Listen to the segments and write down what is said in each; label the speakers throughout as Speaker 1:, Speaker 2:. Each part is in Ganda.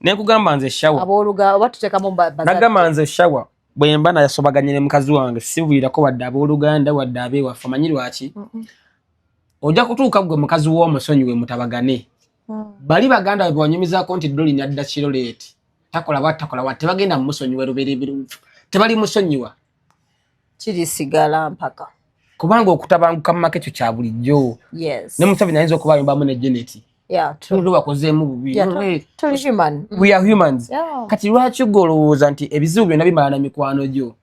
Speaker 1: Nekugamba nze shower.
Speaker 2: Aboluga batutekamu bazadde.
Speaker 1: Nagamba nze shower. Bwe mbana yasobaganye ne mukazi wange sibuira ko wadde aboluganda wadde abewa famanyiri wachi. Ojja kutuuka gwe mukazi wo musonyiwe mutabagane. Bali baganda bwanyumiza konti doli nyadda kiro late. Takola wate bagenda musonyiwe ruberibiri. Tebali musonyiwa.
Speaker 2: Kiri sigala mpaka.
Speaker 1: Kubanga okutabanguka mu market kya bulijjo.
Speaker 2: Yes.
Speaker 1: Ne Museveni ayinza okubayimba mu ne Janet.
Speaker 2: Yeah, true.
Speaker 1: Tulu bakozeemu bubi.
Speaker 2: Tuli human.
Speaker 1: We are humans.
Speaker 2: Yeah.
Speaker 1: Kati lwaki golowooza nti ebizibu byonna bimala na mikwano gyo.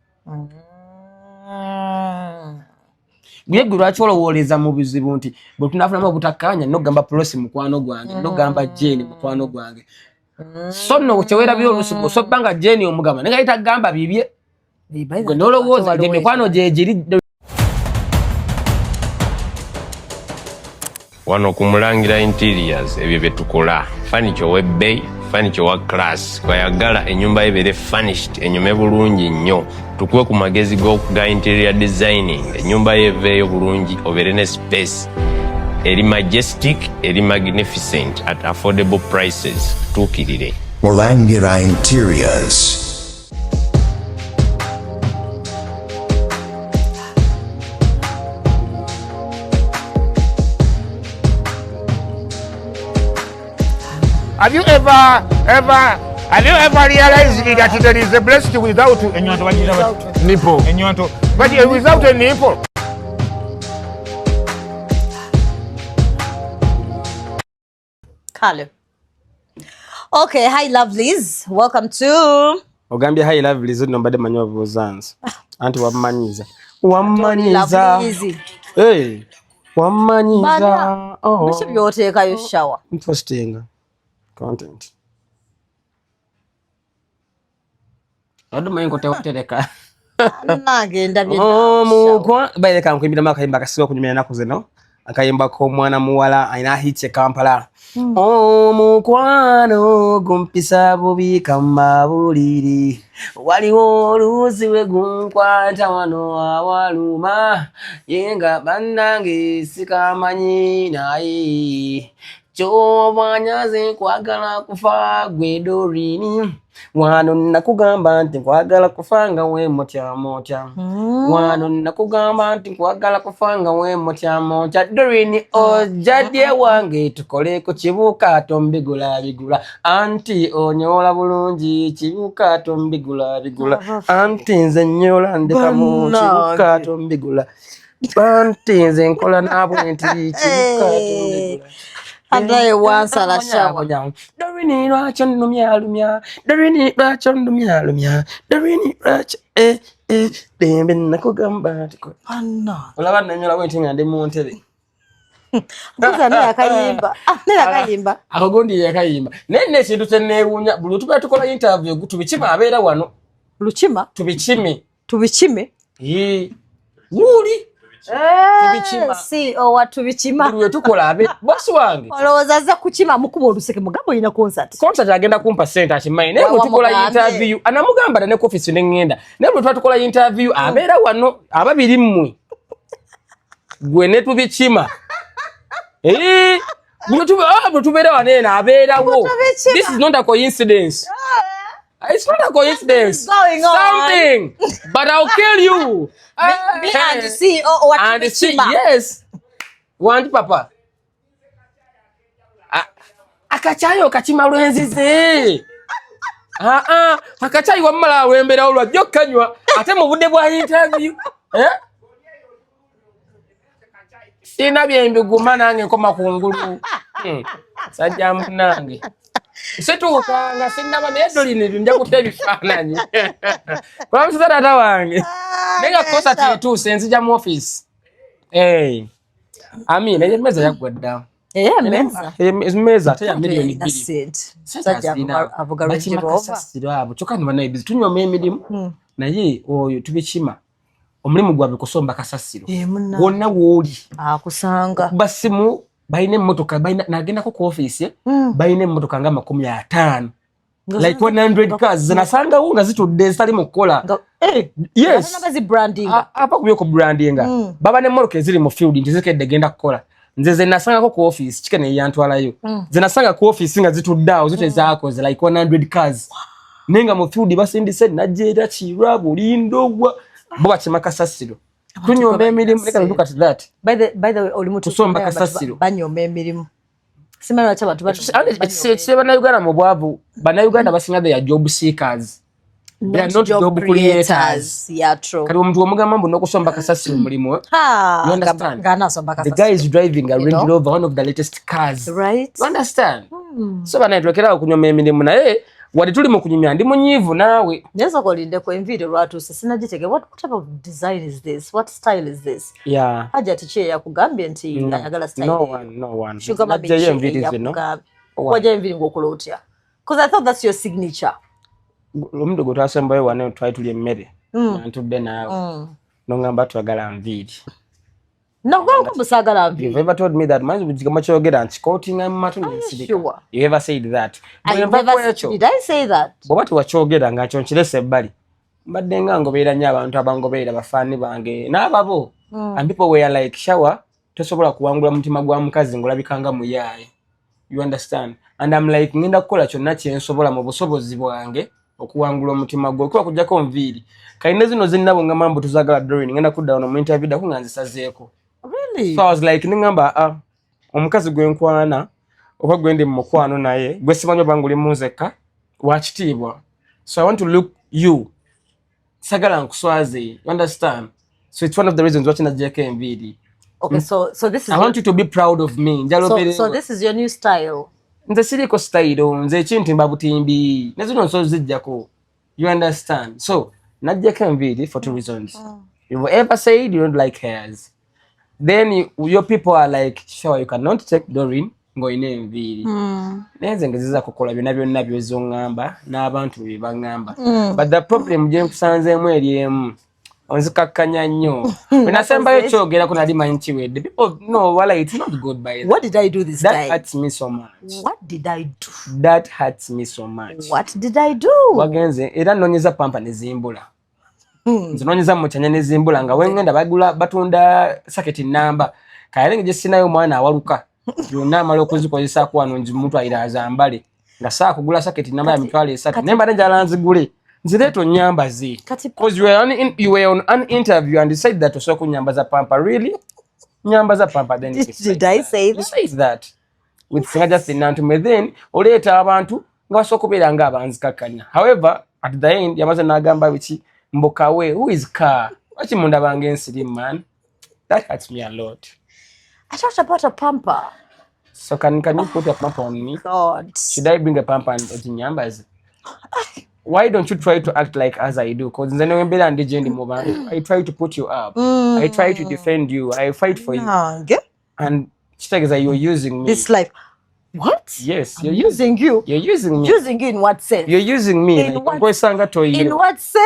Speaker 1: Gwe lwaki olowooleza mu bizibu nti bwe tunafunamu obutakkaanya nogamba Prosi mukwano gwange, nogamba Jane mukwano gwange. So nno kyewerabyyo olusuku osobanga Jane omugamba naye tagamba bibye. Gwe nolowooza nti mikwano gye giri.
Speaker 3: Wano kumulangira interiors ebyo betukola furniture webbay furniture wa class kwayagala enyumba ebere furnished enyume bulungi nnyo tukwe ku magezi ga interior designing enyumba yeveyo bulungi obere ne space eri majestic eri magnificent at affordable prices tukirire
Speaker 4: Mulangira Interiors.
Speaker 5: Have you ever realized that there is a breast without a nipple? But without a nipple.
Speaker 2: Hello. Okay, hi lovelies. Welcome to
Speaker 1: Ogambia hi lovelies nombade manyo bozanz. Anti wamanyiza. Hey. Wamanyiza.
Speaker 2: Oh. Mushi byoteka yo shower.
Speaker 1: Interesting. Content. Ado mayengo teotereka.
Speaker 2: Nagenda bye.
Speaker 1: Mukwa bayeka nkwimira makayimba kasiwa kunyumya nakuze no. Akayimba ko mwana muwala aina hitye Kampala. Mukwano gumpisa bubi kama buliri. Waliwo oluzi we gunkwata wano awaluma. Yenga bandange sikamanyi naye. Chobanyaze kwagala kufa gwedorini wano nakugamba nti kwagala kufanga we motya wano nakugamba nti kwagala kufanga we motya dorini ojadye wange tukole ku kibuka tombigula bigula anti onyola bulungi kibuka tombigula bigula anti nze nyola ndeka mu kibuka tombigula anti nze nkola nabwe nti kibuka tombigula.
Speaker 2: Andaye wansa la shawa.
Speaker 1: Dorini lwacho ndumya. Dorini lwacho ndumya. Dorini lwacho dembe nakugamba tiko.
Speaker 2: Anna.
Speaker 1: Olaba nanyola bwenti ngande mu ntebe.
Speaker 2: Kuza ne akayimba. Ne akayimba.
Speaker 1: Akogondi yakayimba. Nenne kintu kyenewunya bulu tuba tukola interview tubikima abeera wano.
Speaker 2: Luchima? Tubikime?
Speaker 1: Wuli.
Speaker 2: Tubichima. Si tubichima.
Speaker 1: Nduwe tukola abe bosi wange.
Speaker 2: Olowooza za kuchima mukuba oluseke mugabo ina concert.
Speaker 1: Concert agenda kumpa center akimanyi. Naye bwe tukola interview anamugamba ne office n'engenda. Naye bwe tukola interview abeera wano ababiri mmwe. Gwe ne tubichima. Bwe tubeera wano ena abeerawo. This is not a coincidence. It's not a coincidence. Something. But I'll kill you.
Speaker 2: Me and the CEO what and the CEO,
Speaker 1: yes. Want papa. Akachayo kachima lwenzize. Akachayo wamala wembera olwa jokanywa ate mu budde bwa interview. Sina byembiguma nange nkoma kungulu. Sajja munange. Setuukanga sinaba naye dolini nja kutta ebifaananyi. Kwa msuza tata wange. Nenga kosa tetuuse nzija mu office. Amina emeza yaggwadda. Emeza teya milioni 2. Sajja avuga Range kyokka niba naye bizi tunywa emirimu. Naye oyo tubikima. Omulimu gwabwe kusomba kasasiro. Wonna wooli.
Speaker 2: Akusanga.
Speaker 1: Basimu baine mmotoka nagenda ku office baine mmotoka nga 50 like 100 cars zinasanga unga zitudde zitali mu kola yes
Speaker 2: nabazi branding
Speaker 1: apa kubyoko branding baba ne mmotoka eziri mu field ntizikedde genda kukola nze nasanga ko office chikene yantwalayo nze nasanga ko office nga zituddawo zote zaakoze like 100 cars nenga mu field basindise najera chirabo lindogwa bo bakima kasasiro tunyomba emirimu look at that
Speaker 2: by the way oli mutu
Speaker 1: kusomba kasasiro
Speaker 2: banyomba emirimu simana wacha bantu
Speaker 1: it's bana Uganda mu bwavu bana Uganda basinga they are job seekers they are not job creators.
Speaker 2: Yeah, true.
Speaker 1: Kali omuntu omugamba mbu nokusomba kasasiro mulimu you understand the guy is driving a Range Rover, one of the latest cars,
Speaker 2: right?
Speaker 1: You understand? So bana tulekera okunyoma emirimu naye wali tuli mu kunyumya ndi munyivu naawe
Speaker 2: neza kolinde ko envide lwatu sinagitege what type of design is this, what style is this?
Speaker 1: Yeah,
Speaker 2: haja tiche ya kugambye nti ayagala style
Speaker 1: no one
Speaker 2: sugar mami envide no waje envide ngokulotya because I thought that's your signature.
Speaker 1: Omuntu go twasembayo wane try tuli emmere ntudde naawe nongamba twagala envide
Speaker 2: no go musagala envide.
Speaker 1: You've ever told me that man bujigama kyogera nti coating amatu nsidika you ever said that?
Speaker 2: Did I say that?
Speaker 1: Bwabati wakyogera nga kyo nkirese ebbali mbadde nga ngobeera nnyo abantu abangobeera bafaani bange n'ababo and people were like shower tosobola kuwangula mutima gwa mukazi ngolabikanga muyaaye, you understand, and I'm like ngenda kukola kyonna kyensobola mu busobozi bwange okuwangula omutima gwo kuba kujjako nviiri kalina zino zinnabo nga mambo tuzagala drawing ngenda kudda ono mu interview da kunganzisazeeko.
Speaker 2: Really?
Speaker 1: So I was like ningamba omukazi gwenkwana oba gwende mu mukwano naye gwe simanyi oba nguli munzeka wakitiibwa, so I want to look you sagala nkuswaze, you understand, so it's one of the reasons watching a JKMVD.
Speaker 2: Okay, so this is
Speaker 1: I want you to be proud of me.
Speaker 2: So this is your new style.
Speaker 1: Nze siriko style nze kintu mbabutimbi nazo nso zijjako, you understand, so na JKMVD for two reasons. You've ever said you don't like hairs, then your people are like sure you cannot take Doreen ngoine enviri neze ngeziza kukola byonna byozongamba n'abantu bibangamba but the problem je nkusanze mu eriemu onzikakkanya nnyo nasemba ekyogera kuna lima nchiwedde people know wala it's not good by
Speaker 2: what did I do this
Speaker 1: that
Speaker 2: time?
Speaker 1: hurts me so much.
Speaker 2: What did I do?
Speaker 1: That hurts me so much.
Speaker 2: What did I do?
Speaker 1: Wagenze era nonyeza pampa nezimbula nzinonyeza muchanya nezimbula nga wengenda bagula batunda saketi namba kayalenge je sinayo mwana awaluka yonna amala okuzikozesa kwano nzi muntu ayiraza mbale nga saa kugula saketi namba ya mitwalo 3 nemba njala nzigule nzireto nyamba zi because you were on an interview and decided that osoku nyamba za pampa. Really? Nyamba za pampa then
Speaker 2: did I say that?
Speaker 1: Say that with singa just nantume then oleta abantu nga basokubera nga abanzikakanya. However at the end yamaze nagamba bichi mbokawe who is car wachi munda bange nsiri man, that hurts me a lot.
Speaker 2: I talked about a pamper.
Speaker 1: So can you put a pamper on me?
Speaker 2: God.
Speaker 1: Should I bring a pamper and nyambas? Why don't you try to act like as I do? Because then when Bella and DJ in the movie, I try to put you up. I try to defend you. I fight for you. And it's like you're using me.
Speaker 2: This life. What?
Speaker 1: Yes,
Speaker 2: you're using you.
Speaker 1: You're using me.
Speaker 2: Using you in what sense?
Speaker 1: You're using me.
Speaker 2: In
Speaker 1: like
Speaker 2: what sense?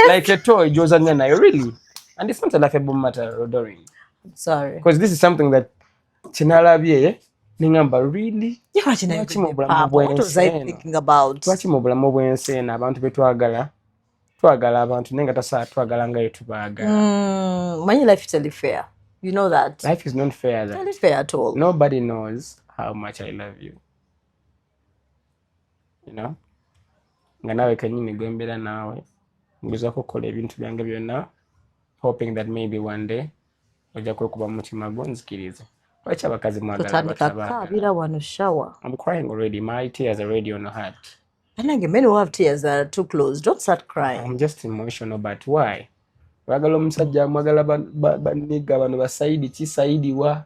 Speaker 1: Like a toy, Josanyana, really. And it's not a laughable matter, Rodori.
Speaker 2: Sorry.
Speaker 1: Because this is something that Chinala Ningamba really?
Speaker 2: What was I thinking about?
Speaker 1: Twachi mu bulamu bw'ensena abantu betwagala abantu nenga tasa twagala nga yetubagala.
Speaker 2: My life is totally fair. You know that.
Speaker 1: Life is not fair.
Speaker 2: It's not fair at all.
Speaker 1: Nobody knows how much I love you. You know? Nga nawe kanyini gwembera nawe. Nguza kukola ebintu byange byonna. Hoping that maybe one day ojja kwekuba mutima gwo nzikirize. Wacha bakazi mwagala
Speaker 2: shower.
Speaker 1: I'm crying already. My tears are already on the heart.
Speaker 2: And again, men who have tears that are too close, don't start crying.
Speaker 1: I'm just emotional, but why? Wagala omusajja mwagala baniga bano basaidi chi saidi wa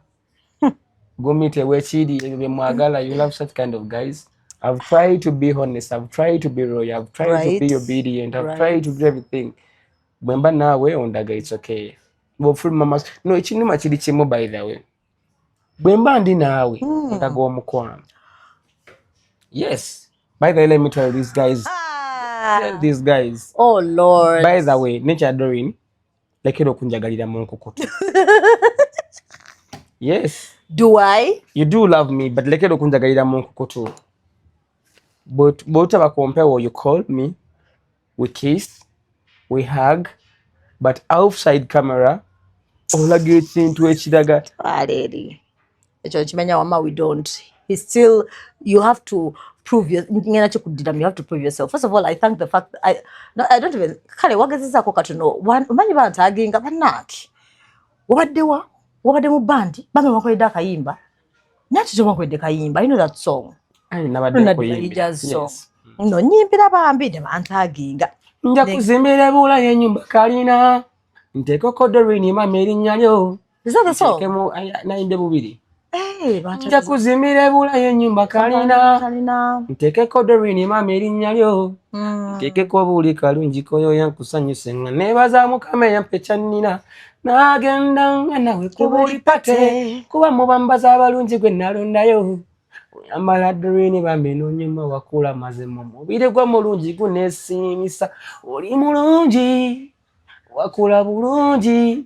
Speaker 1: gomite wechidi be mwagala. You love such kind of guys. I've tried to be honest. I've tried to be loyal. I've tried to be obedient. I've tried to do everything. Bwemba nawe ondaga it's okay. Bo full mama no ichinuma chili chimo by the way. Bwemba ndi nawe ondaga omukwano. Yes. By the way, let me tell these guys. Tell these guys.
Speaker 2: Oh Lord.
Speaker 1: By the way, nature Doreen lekero kunjagalira mu nkukutu. Yes.
Speaker 2: Do I?
Speaker 1: You do love me, but lekero kunjagalira mu nkukutu. But whatever compare what you call me, we kiss, we hug, but outside camera, olagire kintu ekiraga.
Speaker 2: Already. echo chimenya wama we don't. He's still, you have to prove you have to prove yourself. First of all, I thank the fact that I don't even kale wagezeza ko katuno umanyi bantaginga banaki wabadde mu bandi bame wakoledde akayimba nati to wakoledde kayimba. You know that song?
Speaker 1: I nabadde kuyimba.
Speaker 2: Yes. No nyimpira bambi de bantaginga.
Speaker 1: Nja kuzimbira bula y'ennyumba kalina nteko kodorini mamerinnya lyo.
Speaker 2: Is that the song?
Speaker 1: Kemu naimbe bubiri.
Speaker 2: Hey,
Speaker 1: nja kuzimbira bula y'ennyumba kalina nteke kodorini mamerinnya lyo. Nteke ko buli kalungi koyo yankusanyuse nga nebaza Mukama yampe kyannina nagenda nga nawe kubuli pate kuba mubambaza abalungi gwe nalondayo. Amala dorini bameno nyuma wakula mazemo mubire gwa mulungi gunesimisa oli mulungi wakula bulungi.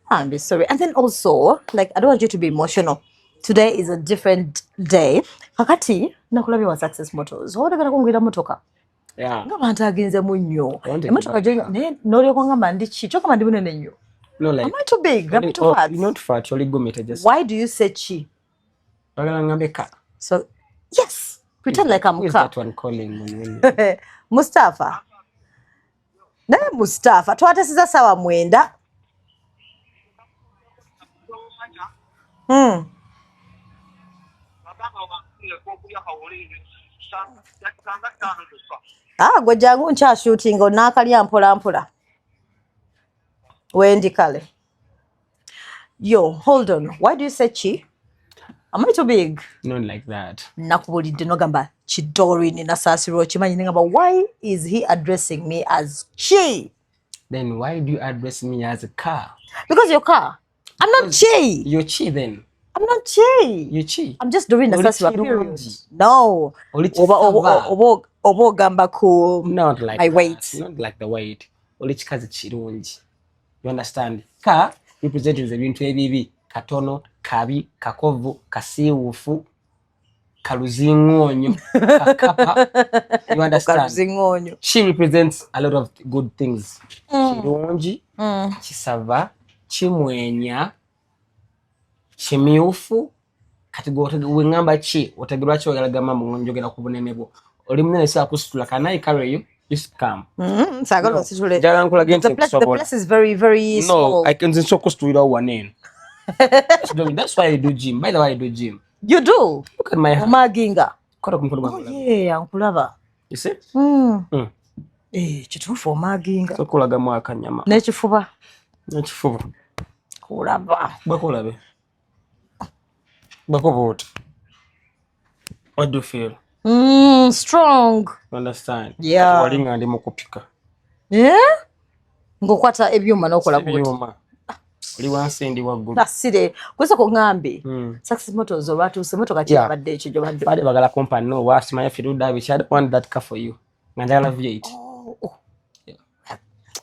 Speaker 2: I'm sorry. And then also, like, I don't want you to be emotional. Today is a different day. Kakati nakulabi wa Success Motors. Hoda kana kungwira motoka.
Speaker 1: Yeah.
Speaker 2: Nga bantaginze munyo. Emotoka je ne nore ko ngamba ndichi. Choka mandi bunene nnyo.
Speaker 1: No, like,
Speaker 2: am I too big? Am I too fat?
Speaker 1: You're not fat, you're like just.
Speaker 2: Why do you say chi? So, yes. Pretend like I'm
Speaker 1: Who's that one calling?
Speaker 2: Mustafa. Ne Mustafa. Twatesiza sawa mwenda. Gwe jangu ncha shooting onakalya mpola mpola. Wendi kale. Yo, hold on. Why do you say chi? Am I too big?
Speaker 1: Not like that.
Speaker 2: Nakubulidde nogamba chidori ni nasasiro chimanyi ngamba why is he addressing me as chi?
Speaker 1: Then why do you address me as a car?
Speaker 2: Because your car. I'm not chi.
Speaker 1: You're chi then.
Speaker 2: I'm not chi.
Speaker 1: You're chi.
Speaker 2: I'm just doing nasasiro. No. Obo gamba ku
Speaker 1: not like
Speaker 2: my
Speaker 1: that.
Speaker 2: weight.
Speaker 1: Not like the weight. Olichikazi chirungi. You understand? Car represents the bintu ebibi katono, kabi, kakovu, kasiwufu, kaluzingonyo, kakapa. You understand? She represents a lot of good things. Chirungi, chisava, chimwenya, chimiufu, kategori wengamba chi, otegirwa chi wagalagama njogera ku bunene bwo. Oli munene sa kusitula kana I carry you. Just come.
Speaker 2: The place is very, very small.
Speaker 1: No, I can so close to without one name. That's why I do gym. By the way, I do gym.
Speaker 2: You do?
Speaker 1: Look at my hand.
Speaker 2: Omaginga.
Speaker 1: Oh,
Speaker 2: yeah, Unculava.
Speaker 1: You see?
Speaker 2: Chitufu omaginga.
Speaker 1: So kulaga mwaka nyama.
Speaker 2: Nechifuba.
Speaker 1: Nechifuba.
Speaker 2: Kulaba.
Speaker 1: Bakulabe. Bakobot. What do you feel?
Speaker 2: Strong.
Speaker 1: You understand?
Speaker 2: Yeah.
Speaker 1: Walinga ndi mukupika.
Speaker 2: Yeah? Ngokwata ebyuma nokola bot.
Speaker 1: Ebyuma. Oli wansi ndi waggulu.
Speaker 2: Nasire. Kwesa ko ngambe. Success Motors olwatu semotoka ki badde ekyo badde.
Speaker 1: Bade bagala company no was my fidu da which I don't want that car for you. Ngandala V8.
Speaker 2: Oh.
Speaker 1: Yeah.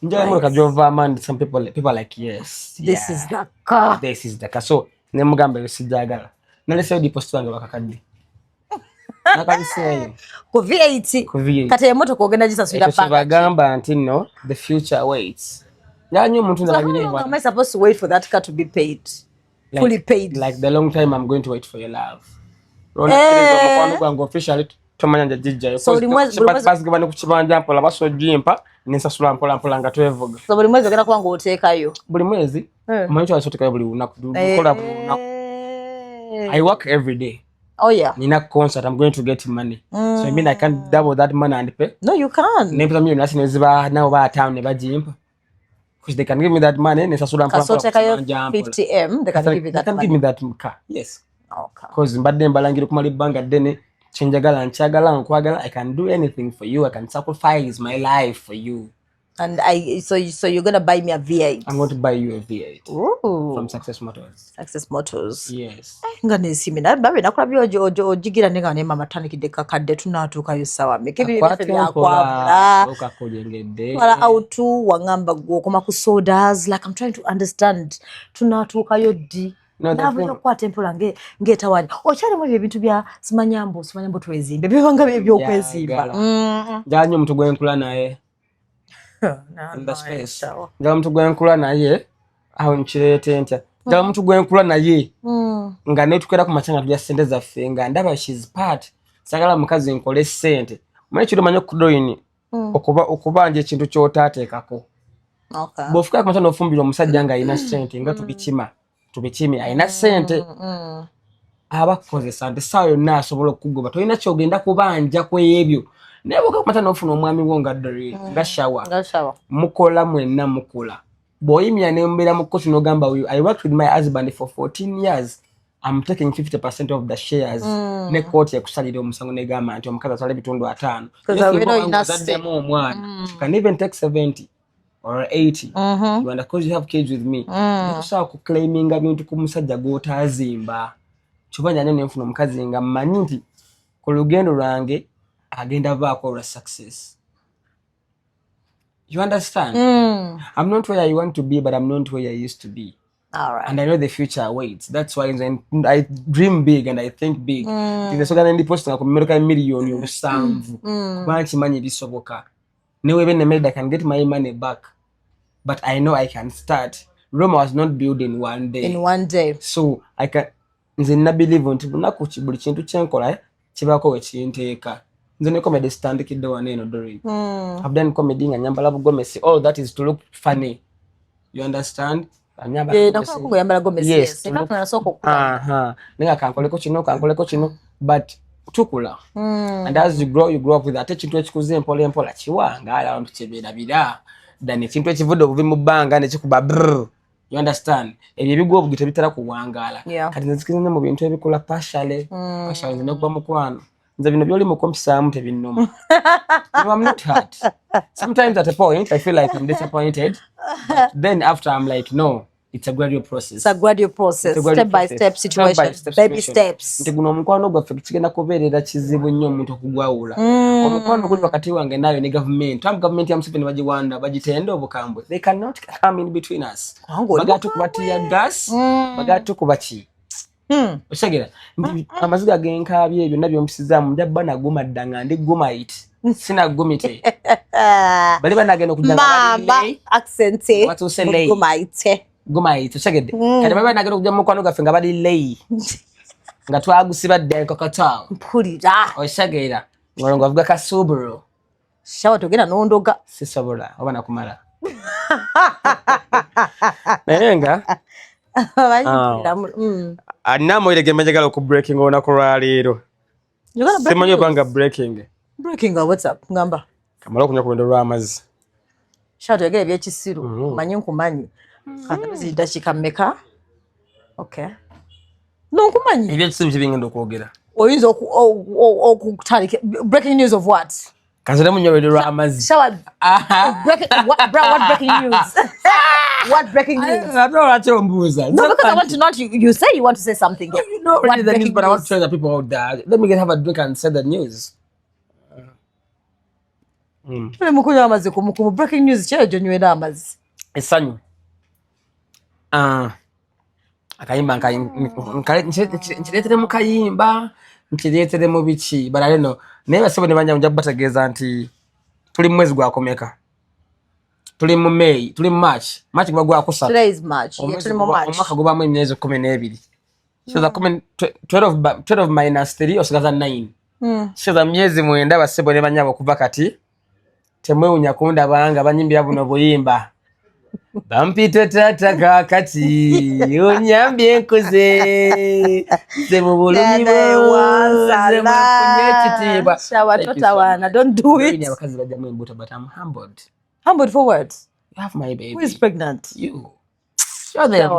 Speaker 1: Njala mo kajova man some people like yes.
Speaker 2: This is the car.
Speaker 1: This is the car. So nemugambe sijagala. Nale sayo deposit wange bakakadde. Nakabise.
Speaker 2: Ku V8. Kata emotoka ogenda jisasubira
Speaker 1: back. So bagamba anti no the future waits. Nyanyo muntu ndabire
Speaker 2: what am I supposed to wait for that car to be paid? Like, fully paid.
Speaker 1: Like the long time I'm going to wait for your love. Officially tomanya jijja. So limwezi basgabane kuchibanja mpola baso jimpa nisasula mpola nga twevuga.
Speaker 2: So buli mwezi ogenda kwanga otekayo.
Speaker 1: Buli mwezi mancho asotekayo buli unakukola buli unaku. I work every day.
Speaker 2: Oh yeah.
Speaker 1: Nina concert, I'm going to get money. So I mean I can't double that money and pay.
Speaker 2: No, you can't.
Speaker 1: Never me nasi neziba now ba town ne bajimpa. Because they can give me that money nesasula mpola.
Speaker 2: So take your 50M, they can give you that money. They can
Speaker 1: give me that car. Yes.
Speaker 2: Okay.
Speaker 1: Because mbadde mbalangire kumali banga dene chenjagala nchagala nkwagala I can do anything for you. I can sacrifice my life for you.
Speaker 2: And so you're going to buy me a V8.
Speaker 1: I'm going to buy you a V8.
Speaker 2: Ooh.
Speaker 1: From Success Motors.
Speaker 2: Success Motors.
Speaker 1: Yes.
Speaker 2: Ngane simina babe nakulabyo ojigira nenga ne mama tanikide kakadde tunatuka yusawa mekebi
Speaker 1: kwa okakojengedde
Speaker 2: wala autu wangamba gokoma ku sodas like I'm trying to understand tunatuka yoddi nabyo kwa tempola ngeta wali ochale mu ebintu bya simanyambo twezimbe bibanga byo kwezimba
Speaker 1: janyo mtu gwenkula naye in the space nga mtu gwenkula naye aho nchirete ntya nga muntu gwenkula naye nga netukera ku machanga tulya sente zaffe nga ndaba she's part sagala mukazi nkole sente mwe kiro manyo kudoyini okubanja ekintu kyotateekako bw'ofuka ku machanga ofumbira omusajja nga alina sente nga tubikimi alina sente abakozesa nti essaawa yonna asobola okukugoba tolina kyogenda kubanja ku ebyo naye bw'oka ku machanga ofuna omwami wo nga Doreen nga shawa mukola mwenna mukola bw'oyimya ne mbeera mu kkooti n'ogamba I worked with my husband for 14 years I'm taking 50% of the shares ne kkooti ekusalira omusango negamba nti omukazi atwala ebitundu 5 ozaddemu omwana you can even take 70 or 80 you because you have kids with me nekusobola kuclaiminga bintu ku musajja gw'otaazimba kibanja nyo nenfuna omukazi nga mmanyi nti ku lugendo lwange agenda vaako olwa success. You understand? I'm not where I want to be, but I'm not where I used to be.
Speaker 2: All right.
Speaker 1: And I know the future awaits. That's why I dream big and I think big. There's so many posts like American million you sound. Much money bisoboka. No even I can get my money back. But I know I can start. Rome was not built in one day.
Speaker 2: In one day.
Speaker 1: So I can nze na believe nti bunaku buli kintu kyenkola kibako wekinteeka. Nze ne comedy stand kidde wane no Doreen. I've done comedy nga nyambala bugomesi. All that is to look funny. You understand?
Speaker 2: Nakuko yambala gomesi. Yes. Nekafuna soko kula.
Speaker 1: Nenga kankoleko kino but tukula. And as you grow up with that ekintu ekikuze empola kiwanga ala abantu kyebera then ekintu ekivude obuvi mu banga ne kikuba brr. You understand? Ebyo bigwo obugite bitera kuwangala. Kati nzikiriza mu bintu ebikola partially nze kuba mukwano. Nze bino byoli mukompisamu tebinnoma. No, I'm not hurt. Sometimes at a point I feel like I'm disappointed. Then after I'm like, no, it's a gradual process.
Speaker 2: It's a gradual process. Step by step situation. Baby steps.
Speaker 1: Nti guno omukwano gwaffe kigenda kubeerera kizibu nnyo omuntu okugwawula. Omukwano guli wakati wange nayo ne government. Government ya Museveni bagiwanda bagitenda obukambwe. They cannot come in between us. Bagatu kubatiya gas. Bagatu kubaki. Osegera amaziga genkabye ebyo nabyo mpisizamu ndabba naguma ddanga ndi gumait sina gumite bali banagenda okujanga
Speaker 2: bali accent
Speaker 1: gumait osegede kati bali banagenda okujja mu kwano gaffe nga bali lay nga twagusibadde kokota
Speaker 2: mpulira
Speaker 1: osegera ngolongo avuga kasuburo
Speaker 2: shawa togenda nondoga
Speaker 1: sisobola oba nakumala nenga Anamo ile gemejagala ku breaking ona ko ralero. Simanyo banga breaking.
Speaker 2: Breaking what's up ngamba.
Speaker 1: Kamala kunya ku ndo ramazi.
Speaker 2: Shato yagere bya kisiru manyi nkumanyi. Kana zidashika meka. Okay. No nkumanyi.
Speaker 1: Ibya kisiru kibingendo kwogera.
Speaker 2: Oyinza okutalika breaking news of what?
Speaker 1: Kazira munyo ndo ramazi.
Speaker 2: Shawa. What breaking news? What breaking news?
Speaker 1: I don't want to mbuza.
Speaker 2: No, because I want to not you say you want to say something.
Speaker 1: You know what the news, but I want to tell the people out there. Let me have a drink and say the news.
Speaker 2: Mukunya amazi kumukumu breaking news kya jonywera amazi.
Speaker 1: Esanyu. Akayimba nchiretere mu kayimba, nchiretere mu bichi, but I don't know. Naye sebo ne banja mujja bategeza nti tuli mwezi gwakomeka. Tuli mu May, tuli mu March kuba gwakusa.
Speaker 2: Today is March. Tuli mu March.
Speaker 1: Omwaka gubamu emyezi 12. So the 12 minus 3 osigaza 9. So the myezi 9 basebo ne banyabo kuva kati. Temweunya kunda banga banyimbya buno buyimba. Bampite tata kakati onyambye nkoze sebo bulunyi
Speaker 2: wasala shawa totawana don't do it.
Speaker 1: Abakazi bajja mu mbuto but I'm humbled.
Speaker 2: Humbled for what?
Speaker 1: You have my baby.
Speaker 2: Who is pregnant?
Speaker 1: You.
Speaker 2: Shawa,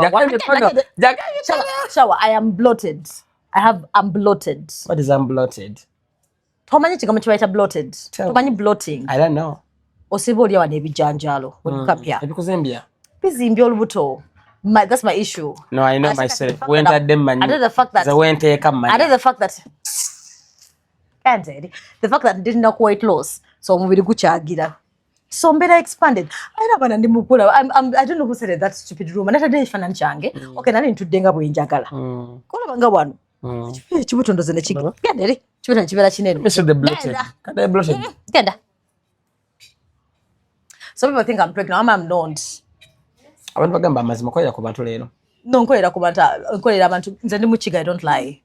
Speaker 2: I am bloated. I'm bloated.
Speaker 1: What is unbloated?
Speaker 2: Tomanyi kigambo kibaita bloated. Tomanyi bloating.
Speaker 1: I don't know.
Speaker 2: Osibo oli wana ebijanjalo. Kapya.
Speaker 1: Ebikuzimbya.
Speaker 2: Bizimbya olubuto. That's my issue.
Speaker 1: No, I know myself. When that them man.
Speaker 2: Other the fact that
Speaker 1: the when take a man.
Speaker 2: Other the fact that the fact that didn't know weight loss. So mubiri guchagira. So mbera expanded. I don't know who said that stupid room. Another day fana nchange. Okay, nani ntudenga bwenjagala. Kola banga wano. Chibuto ndoze ne chiki. Genderi. Chibuto nchibera chinene.
Speaker 1: This is the bloated. Kada bloated.
Speaker 2: Genda. Some people think I'm pregnant. I'm not.
Speaker 1: abantu bagamba amazima kolera ku bantu leero.
Speaker 2: No, nkolera abantu nze ndi mu Kigali, I don't lie.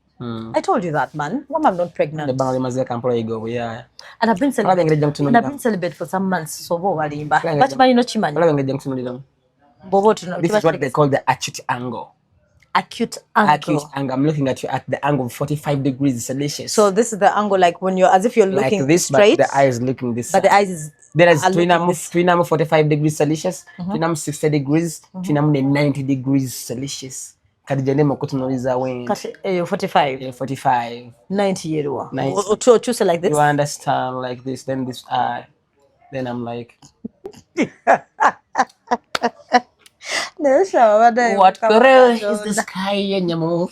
Speaker 2: I told you that, man. Why am I not pregnant?
Speaker 1: The bangali mazia kampolo igo, yeah.
Speaker 2: And I've been celibate for some months, so bo walimba. But man, you know chimanyi.
Speaker 1: This is what they call the acute angle.
Speaker 2: Acute angle.
Speaker 1: Acute angle. I'm looking at you at the angle of 45 degrees Celsius.
Speaker 2: So this is the angle like when you're as if you're looking
Speaker 1: like this,
Speaker 2: straight.
Speaker 1: But the eyes looking this.
Speaker 2: But the eyes is
Speaker 1: there is twinam 45 degrees Celsius, twinam 60 degrees, twinam 90 degrees Celsius. Kadijane mokutunoliza when
Speaker 2: 45.
Speaker 1: 45.
Speaker 2: 90 years.
Speaker 1: Nice.
Speaker 2: Choose like this.
Speaker 1: You understand like this, then this eye. Then I'm like what color is the sky? Nyamo.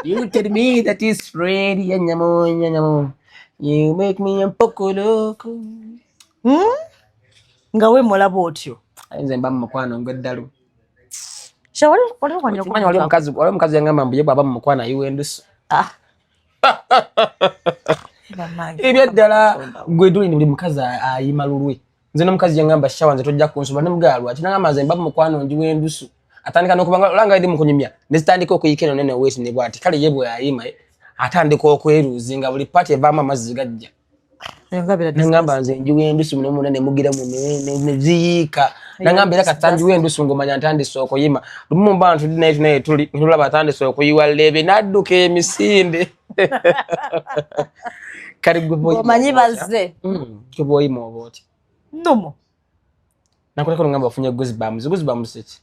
Speaker 1: You tell me that it's red. Nyamo. You make me a poco loco.
Speaker 2: Ngawe mola botyo.
Speaker 1: Nze mba mukwano ngeddalu.
Speaker 2: Shawali wanyo
Speaker 1: kumanya wali mukazi yangamba mbuye baba mukwana yuwendusu. Ebyaddala gwe duli ndi mukazi ayimalulwe. Nze nomukazi yangamba shawa nze tojja kunsuba ne mugalu ati nangamba nze mba mukwano ndiwendusu. Atandika nokubanga langa ndi mukunyumya. Nezitandika okuyikira nene wesi ne bwati kale yebwe ayima atandika okweruzinga buli pati evama amazzi gajja. Nangamba nze ndiwendusu muno munene mugira mu neziyika. Nangamba era katanji wendusu ngomanya ntandise okuyima. Lumu bantu naye tuli tulaba tandise okuyiwa lebe nadduka emisinde. Kali gwe
Speaker 2: manyi bazze.
Speaker 1: Kuboyi mo boti.
Speaker 2: Ndomo.
Speaker 1: Nakuleka ngamba ofunye goosebumps eki.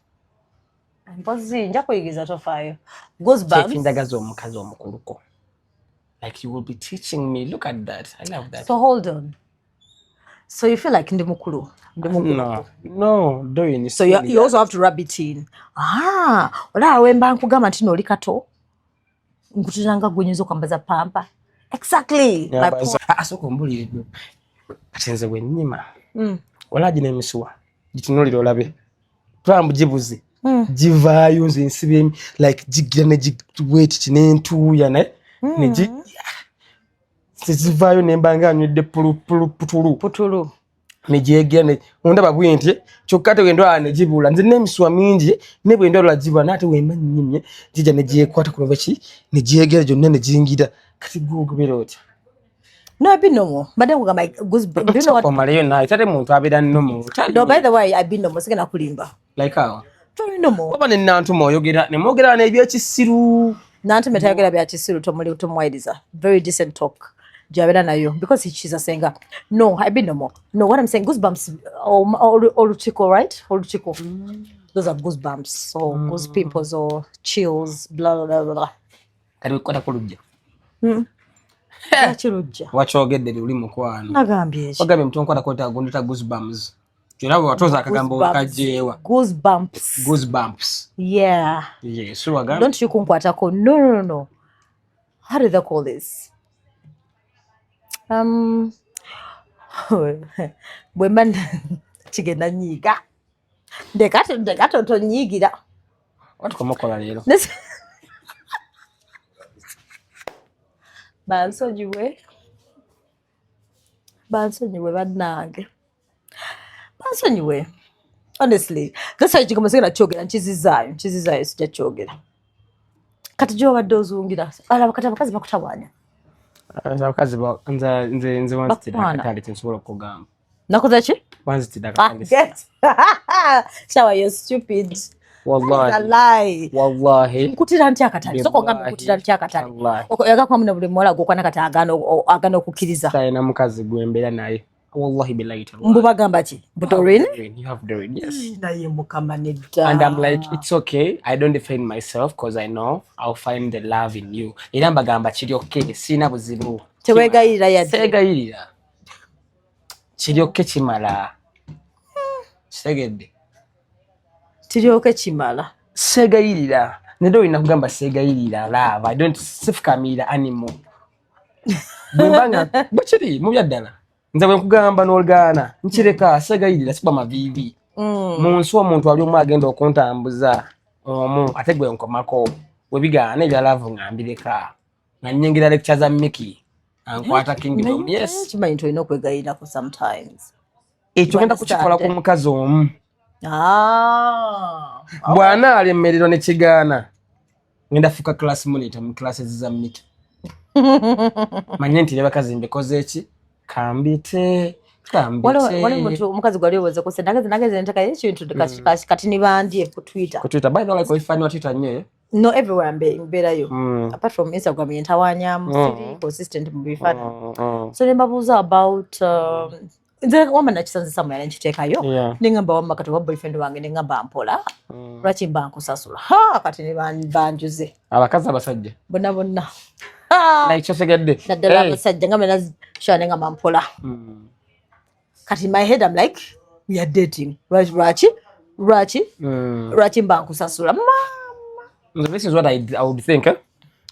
Speaker 2: Mpozi nja kuyigiza tofayo. Goosebumps.
Speaker 1: Ndagaza omukazi omukuluko. Like you will be teaching me. Look at that. I love that.
Speaker 2: So hold on. So you feel like ndi mukulu?
Speaker 1: No, doing it.
Speaker 2: So you also have to rub it in. Ola wemba nkugamba nti no likato. Nkutuzanga gwenyezo kwambaza pampa. Exactly.
Speaker 1: Yeah, asoko mbuli edo. Atenze wenyima. Ola jine misuwa. Jitunoliro olabe. Pambu jibuzi. Jivayo nze nsibe like jigira ne jigweti kinentuya ne. Neji sizivayo nembanga anywedde putulu nejegira ne ondaba bwente kyokate wendo anejibula nze nemiswa mingi ne bwendo lajiba nate wemba nyimye jija nejekwata kuba ki nejegera jonna nejingira kati gogobera oti
Speaker 2: no I've been normal but then we my goosebumps you know what
Speaker 1: Malayo na tate muntu abeda normal
Speaker 2: no by the way I've been normal sigena kulimba
Speaker 1: like how
Speaker 2: very normal
Speaker 1: oba ne nantu moyogera ne mogera ne ebyekisiru
Speaker 2: nantu metayogera bya kisiru tomuli utomwaidiza very decent talk jabera nayo because she's a singer no I've been normal no what I'm saying goosebumps or tickle right or tickle those are goosebumps or goose pimples or chills blah blah blah
Speaker 1: kali kwata kulujja
Speaker 2: chirujja
Speaker 1: wachogedde luli mukwano
Speaker 2: nagambye
Speaker 1: ogabe mtu nkwata kwata gondita goosebumps kirabo watoza akagambo kajewa goosebumps
Speaker 2: yeah
Speaker 1: so agamba
Speaker 2: don't you kunkwatako no how do they call this bwemba kigenda nyiga ndekato tonyigira
Speaker 1: watukomokola leero
Speaker 2: bansonyiwe bannange bansonyiwe honestly that's why chikomasira chogera nchizizaayo sija chogera kati jo badde ozungira alabakati abakazi bakutabanya
Speaker 1: abakazi nze wanzitidakatali tensobola okugamba
Speaker 2: nakoza ki
Speaker 1: wanzitidakatali
Speaker 2: shawa you're stupid
Speaker 1: wallahi
Speaker 2: nkutira ntya akatali soko ngambe nkutira ntya akatali yaga kwa muna buli mwala gokwana kati agano okukiriza
Speaker 1: sayina mukazi gwembera naye wallahi billahi
Speaker 2: mbu bagamba ki butorin
Speaker 1: you have the ring yes
Speaker 2: naye mukama nedda
Speaker 1: and I'm like it's okay I don't defend myself because I know I'll find the love in you era mbagamba kiri okay sina buzibu
Speaker 2: tewegayirira yadde
Speaker 1: segayirira kiri okay kimala segedde
Speaker 2: kiryoke kimala
Speaker 1: segayirira nedo ina kugamba segayirira love I don't sifukamira animal bwembanga bukiri mu byaddala nze bwe nkugamba n'olgaana nkireka segayirira siba mavivi munsi omuntu ali omu agenda okuntambuza omu ate gwe nkomako webigaana ebya love ngambireka nga nnyingira lecture za Mickey ankwata kingdom yes
Speaker 2: kimanyi nti olina okwegayirako sometimes
Speaker 1: ekyo genda kukikola ku mukazi omu Bwana alemererwa ne kigaana ngenda fuka class monitor mu classes za mita manye nti ne bakazi mbikoze eki kambite
Speaker 2: wale muntu omukazi gwali oweze kuse nageze ntaka ekintu kati nibandye ku Twitter
Speaker 1: by the way ko ifani wa Twitter nye
Speaker 2: no everywhere mberayo apart from Instagram yentawanya consistent mu bifani so nembabuza about nze wama nakisanze samwe yale nchitekayo ningamba wama kati wa boyfriend wange ningamba mpola lwaki bankusasula kati nibanjuze
Speaker 1: abakazi abasajja
Speaker 2: bonna
Speaker 1: like chosegedde
Speaker 2: naddala abasajja ngamba nazishane ngamba mpola kati in my head I'm like we are dating lwaki bankusasula mama.
Speaker 1: This is what I would think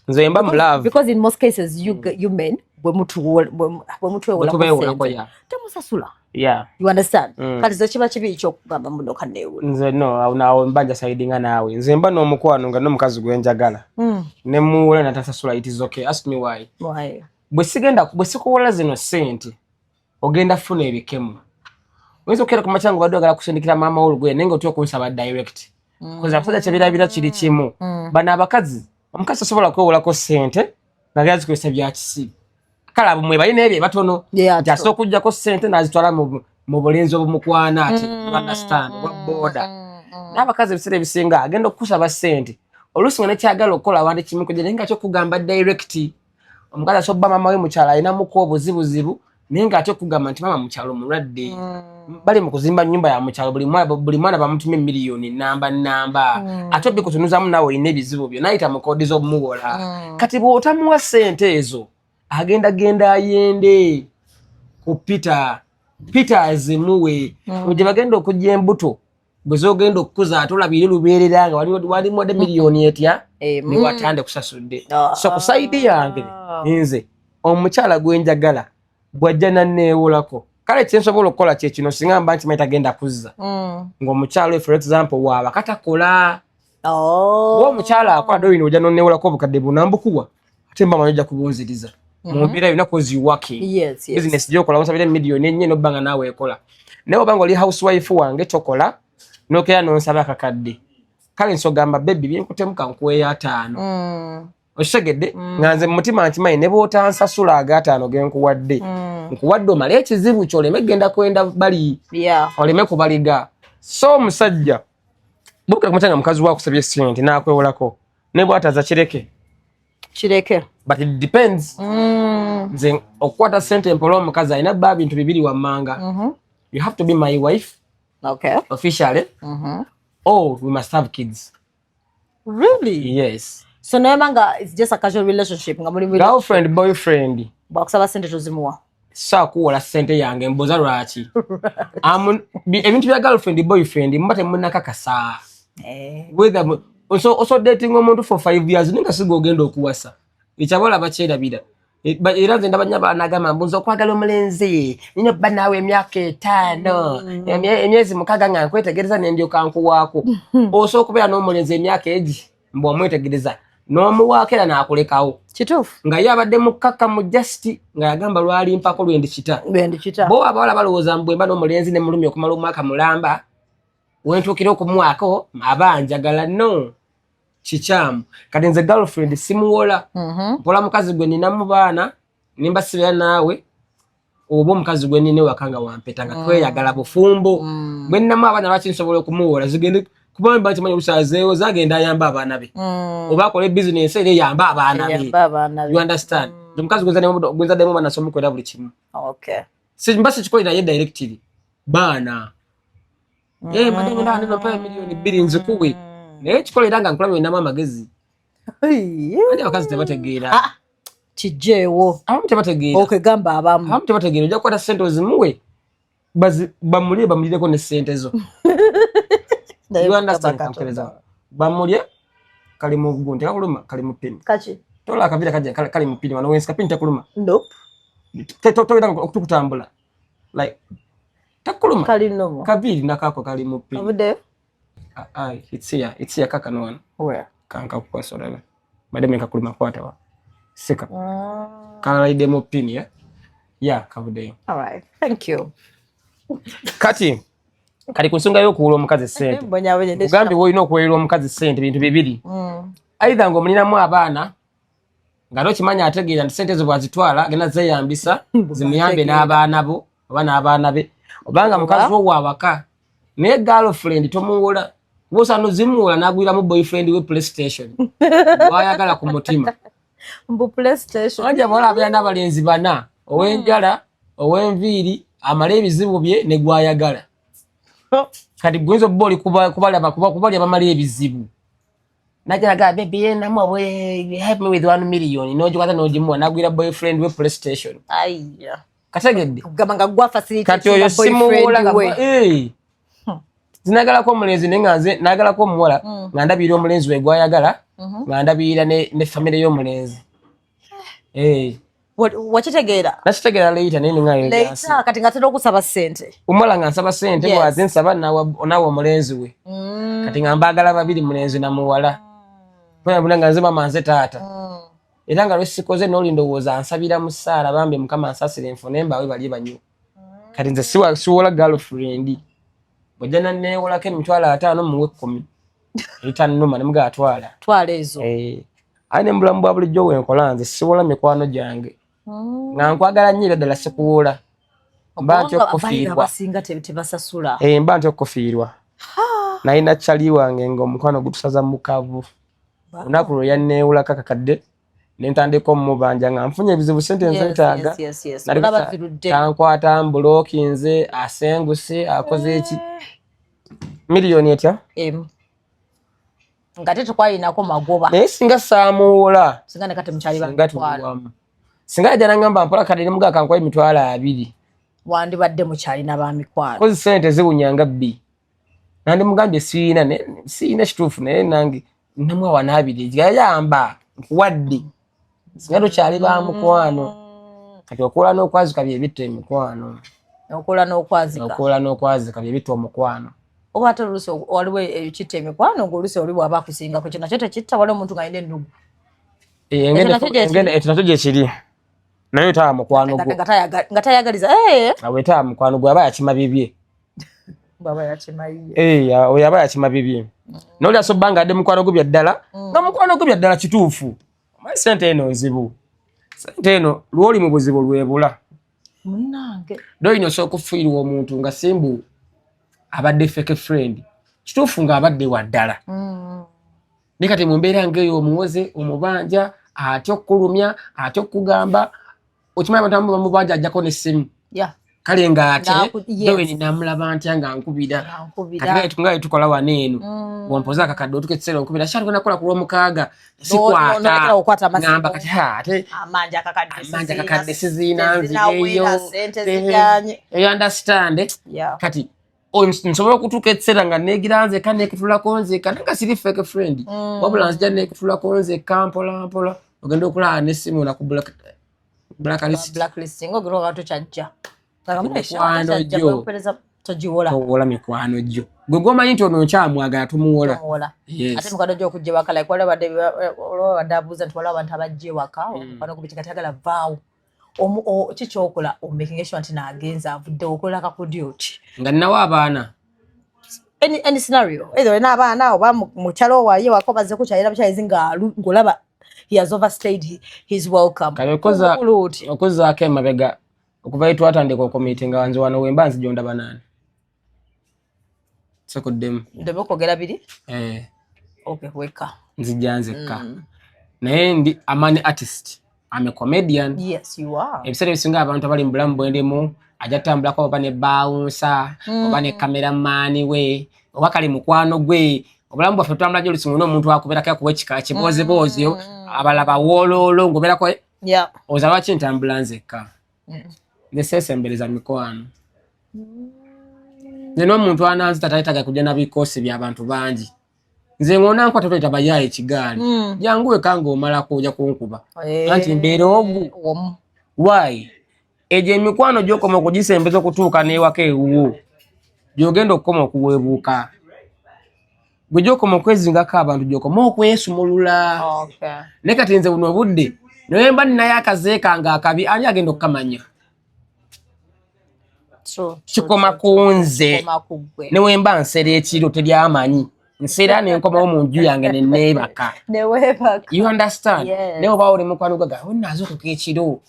Speaker 1: nze mba love
Speaker 2: because in most cases you men temusasula you understand kati zo kiba kibi kyokugamba muno kanewe
Speaker 1: nze no nawo mbanja sidinga nawe nze mba n'omukwano nga n'omukazi gwenjagala ne muwole natasasula it is okay ask me why bwe sikuwola zino sente ogenda funa ebikemu oyinza okera ku macyango badde ogala kusindikira maama w'olugwe naye ng'otya okunsaba direct koza abasajja kyebirabira kiri kimu bano abakazi omukazi asobola kwewolako sente nga gazikozesa bya kisibi kale abo mwe balina ebyo batono nti asobola okuggyako sente n'azitwala mu bulenzi obumukwana ati understand wa boda n'abakazi ebiseera ebisinga agenda okukusaba sente oluusi nga nekyagala okukola wandi kimu kujja naye nga kyokugamba direct omukazi asobba maama we mukyala alinamuko obuzibuzibu naye ng'ate okugamba nti maama mukyalo mulwadde bali mu kuzimba nnyumba ya mukyalo buli mwana bamutuma miliyoni namba ate obbi kutunuzamu naawe olina ebizibu byo nayita mu koodi z'obumuwola kati bw'otamuwa sente ezo agenda ayende ku Peter azimuwe gye bagenda okujja embuto bwe zogenda okukuza ate olabire lubeerera nga wali mwade miliyoni etya niwatande kusasudde so ku saidi yange nze omukyala gwenjagala bwajja nanneewolako kale kyensobola okukola kyekino singa mba nti maita genda kuzza ng'omukyala for example waaba katakola ng'omukyala akola doyino ojja nonneewolako obukadde bunambukuwa ate mba manyi ojja kubunziriza mu mbeera yonna kozi working business gyokola onsabire miliyoni enye nobba nga naawe ekola naye oba nga oli housewife wange tokola nokeera nonsaba akakadde kale nsogamba bebi byenkutemuka nkuweeyo 5 osegedde nga nze mu mutima nti mayi ne bw'otansasula aga 5 genkuwadde nkuwadde omala ekizibu kyoleme genda kwenda bali oleme kubaliga so omusajja buka kumutanga mukazi wakusabye sente n'akwewolako ne bw'ataza kireke but it depends nze okukwata sente mpola omukazi alina bba bintu bibiri wammanga you have to be my wife officially or we must have kids.
Speaker 2: Really?
Speaker 1: Yes.
Speaker 2: So nemanga it's just a casual relationship nga muri
Speaker 1: girlfriend boyfriend
Speaker 2: bakusaba sente tozimuwa
Speaker 1: sa kuwola sente yange mboza lwaki ebintu bya girlfriend boyfriend mbate munakakasa whether also dating omuntu for 5 years ninga sigo ogenda okuwasa ekyabala bakyerabira era nze ndabanya banagamba mbuza okwagala omulenzi nino bba naawe emyaka 5 emyezi 6 nga nkwetegereza nendyoka nkuwaako osobola okubeera n'omulenzi emyaka egi mbwa omwetegereza n'omuwaako era n'akulekawo
Speaker 2: kituufu
Speaker 1: nga ye abadde mukkakka mu just nga yagamba lwali mpako lwendikita bo abawala balowooza mbwemba n'omulenzi ne mulumi okumala omwaka mulamba wentuukira okumuwaako abanjagala no kikyamu kati nze girlfriend simuwola mpola mukazi gwe nina mu baana nimba sibira naawe oba omukazi gwe nina ewaka wampeta nga tweyagala bufumbo bwe ninamu abaana lwaki nsobola okumuwola zigende kubanga nti manyi obusazeewo zagenda ayamba abaana be oba akola business era eyamba abaana be you understand omukazi gwenzaddemu baana somukwera buli kimu simba sikikolera ye directly baana mane ngenda neno pa miliyoni 2 nzikuwe naye kikolera nga nkulaba wenamu amagezi ate abakazi tebategeera
Speaker 2: kijjeewo
Speaker 1: abamu tebategeera
Speaker 2: okegamba abamu
Speaker 1: tebategeera ojja kukwata sente ozimuwe bamulireko ne sente zo you understand kankereza bamulye kali mu gunte kakuluma kali mu pini
Speaker 2: kachi
Speaker 1: tola akabira kaje kali mu pini wano wensi kapini takuluma
Speaker 2: nope
Speaker 1: toyita okutambula like takuluma
Speaker 2: kali nomo
Speaker 1: kabiri nakako kali mu pini
Speaker 2: abude
Speaker 1: it's here kaka no one
Speaker 2: where
Speaker 1: kanka kwa sorala madame kakuluma kwata wa sika kala ide mu pini ya kabude
Speaker 2: all right thank you
Speaker 1: kati kali kusonga yo kuula omukazi sente ugambi woyina okuweerera omukazi sente bintu bibiri aidha ng'omulinamu abaana nga tokimanya ategeera nti sente zo bwazitwala agenda zeeyambisa zimuyambe n'abaana bo oba n'abaana be obanga mukazi wo waawaka naye girlfriend tomuwola bw'osaana zimuwola n'agwiramu boyfriend we PlayStation wayagala ku mutima wajja bawala abeera n'abalenzi bana ow'enjala ow'enviiri amala ebizibu bye ne gwayagala kati gwinza obba oli kubalya bamala ebizibu najalaga baby yenamu obwe help me with 1 million n'ogikwata n'ogimuwa n'agwira boyfriend we PlayStation kategedde kati oyo simuwola zinagalako omulenzi naye nga nze nagalako omuwola nga ndabirira omulenzi we gwayagala nga ndabirira ne famire y'omulenzi
Speaker 2: wakitegeera
Speaker 1: nakitegeera leita naye
Speaker 2: later kati nga tera okusaba ssente
Speaker 1: omuwala nga nsaba ssente bwaze nsaba nawe omulenzi we kati nga mbaagala babiri mulenzi na muwala buna nga nze mama nze taata era nga lwesikoze n'oli ndowooza ansabira mu ssaala bambi mukama ansasire enfune mbaawe bali banyo kati nze siwola girlfriend bw'ojja nanneewolako emitwalo 5 muwe 10 etannuma ne mugatwala
Speaker 2: twala ezo
Speaker 1: ayi ne mbulamu bwa bulijjo wenkola nze siwola mikwano gyange nga nkwagala nnyo era ddala sikuwola mba nti okufiirwa mba nti okufiirwa nalina cali wange ng'omukwano gutusaza mukavu olunaku lwe yanneewolako akakadde nentandika omubanja nga nfunye ebizibu sente nzeetaaga tankwata mbulooki nze asenguse akoze eki miliyoni etya
Speaker 2: nga tetukwayinako magoba
Speaker 1: naye singa saamuwola
Speaker 2: singa ne kati mukyali
Speaker 1: batwala singa yajja nangamba mpola kati ne mugaka nkuwa emitwalo 2
Speaker 2: wandibadde mukyalina ba mikwano
Speaker 1: kozi sente ziwunyanga bbi nandi mugambye siina kituufu naye nange namwawa 2 yayamba nkuwadde singa tokyali ba mukwano kati okola n'okwazika bye bitta emikwano okola n'okwazika bye bitta omukwano
Speaker 2: oba ate oluusi waliwo ekitta emikwano ng'oluusi oli bw'aba akusingako kyo nakyo tekitta waliwo omuntu ng'alina ennugu
Speaker 1: ekyo nakyo gye kiri naye otaba mukwano gwo
Speaker 2: nga tayagaliza
Speaker 1: awetaba mukwano gwe aba yakima bibye oyo aba yakima bibye noli asobba nga adde mukwano gwo byaddala nga mukwano gwo byaddala kituufu omanyi sente eno nzibu sente eno lwoli mu buzibu lwebula doyina osobola okufiirwa omuntu nga simbu abadde fake friend kituufu ng'abadde waddala ne kati mu mbeera ng'eyo omuwoze omubanja atya okkulumya atya okugamba okimanyi abantu bamubanja ajjako n'essimu kale ng'ate doweni namulaba ntya nga nkubira kati nga tukola wano eno wampoza akakadde otuka ekiseera onkubira kyali gwe nakola ku lw'omukaaga sikwata ngamba kati ate amanja akakadde siziina nzireeyo eyo understand kati nsobola okutuuka ekiseera nga neegira nzeka neekitulako nzeka naye nga siri fake friend wabula nzija neekitulako nzeka mpola mpola ogenda okulaba n'essimu naku blacklisting
Speaker 2: ogirwa bantu kyajja
Speaker 1: towola mikwano gyo gwe gwomanyi nti ono nkyamwagala tumuwola
Speaker 2: ate mikwano gyo okujja ewaka like waliwo badde abuuza nti waliwo abantu abajja ewaka omukwano gwo kati agala vaawo kikyokola omaking sure nti naagenza avudde okola kakudyo ki
Speaker 1: nga nnawo abaana
Speaker 2: any scenario either olina abaana oba mukyalo waye ewaka obaze kukyalira bukyalizi ng'olaba he has overstayed his welcome
Speaker 1: kale okozaako emabega okuva twatandika okumiitinga wanze wano wemba nzija ondaba nani sekuddemu
Speaker 2: ndeme okwogera biri weka
Speaker 1: nzija nzekka naye ndi amani artist I'm a comedian.
Speaker 2: Yes, you are.
Speaker 1: Ebiseera ebisinga abantu abali mu bulamu bwendemu ajja tambulako oba ne bouncer oba ne cameraman we oba kali mukwano gwe obulamu bwaffe tutambula gye olusimu n'omuntu akubeerako akuwa ekika kiboozeboozi abalaba wooloolo ng'obeerako oza lwaki ntambula nzekka neseesembereza mikwano nze n'omuntu ananzita tayetaga kujja na bikoosi by'abantu bangi nze ng'ona nkwata toyita bayaayo ekigaali jangu weka ng'omalako ojja kunkuba anti mbeera ogu why egyo emikwano gy'okoma okugisembeza okutuuka n'ewaka ewuwo gy'ogenda okukoma okuweebuuka gwe gy'okoma okwezingako abantu gy'okoma okwesumulula naye kati nze buno obudde naye mba ninayo akazeeka nga akabi ani agenda okukamanya Chikoma kunze. Newe mba nsere ekiro teryamanyi. Nsera ne nkoma mu nju yange ne nebaka. You understand?
Speaker 2: Yes.
Speaker 1: Newe bawo mukwano gaga onazo ku ekiro.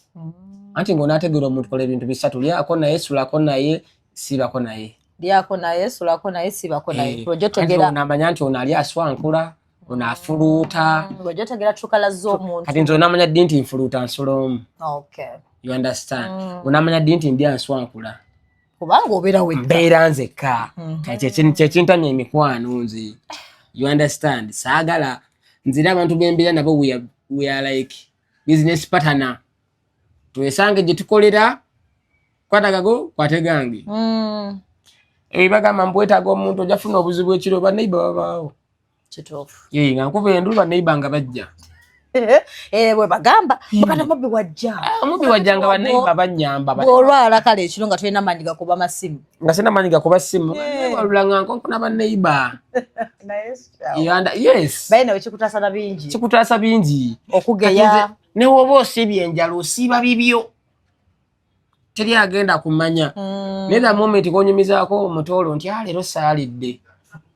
Speaker 1: Anti ngona ategera omuntu kola ebintu bisatu lyako naye sulako naye sibako naye.
Speaker 2: Lyako naye sulako naye sibako naye. Ojotegera
Speaker 1: onamanya nti onali aswankula. Onafuluta.
Speaker 2: Ojotegera tukala z'omuntu.
Speaker 1: Kati nzo namanya dinti nfuluta nsolomu.
Speaker 2: Okay.
Speaker 1: You understand? Unamanya dinti ndya nswankula.
Speaker 2: Kubanga obera we.
Speaker 1: Mbeera nzeka. Kyekintanya emikwano nzi. You understand? Saagala nzira abantu b'embeera nabo we are like business partner. Twesange gye tukolera kwatagago kwategange. Ebagamba mbwetaaga omuntu ojafuna obuzibu ekiro ba neighbor babaawo.
Speaker 2: Kituufu.
Speaker 1: Yee nga nkuba endulu ba neighbor nga bajja.
Speaker 2: Bwe bagamba bakana mubbi wajja.
Speaker 1: Omubbi wajja nga ba neighbor banyamba.
Speaker 2: Olwala kale ekiro nga tulina maanyi gakuba masimu.
Speaker 1: Nga sina maanyi gakuba simu. Walulanga nkona ba neighbor. Yes.
Speaker 2: Bayina wekikutaasa na bingi.
Speaker 1: Kikutaasa bingi.
Speaker 2: Okugeya.
Speaker 1: Ne woba osibye enjala osiiba bibyo. Teri agenda kumanya. Neza moment konyumizaako omutolo nti leero saalidde.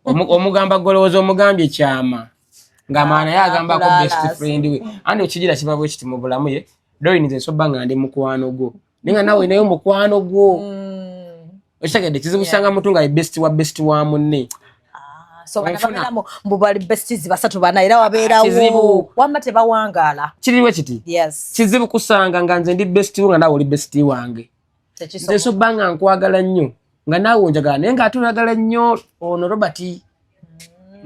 Speaker 1: Omugamba golowooza omugambye kyama. Ngamaana yagamba ko best friend we. Andi okigira kibabwe kiti mu bulamu ye. Doyini ze soba nga ndi mukwano gwo. Ninga nawe nayo mukwano gwo. Oshagede kizibusanga mutunga best wa munne.
Speaker 2: So banakameramu mbubali besties basatu bana era wabeerawo wamma tebawangala.
Speaker 1: Kiriwe kiti?
Speaker 2: Yes.
Speaker 1: Kizibu kusanga nga nze ndi best nga nawe oli best wange. Nze soba nga nkwagala nnyo. Nga nawe onjagala naye nga atulagala nnyo ono Robert.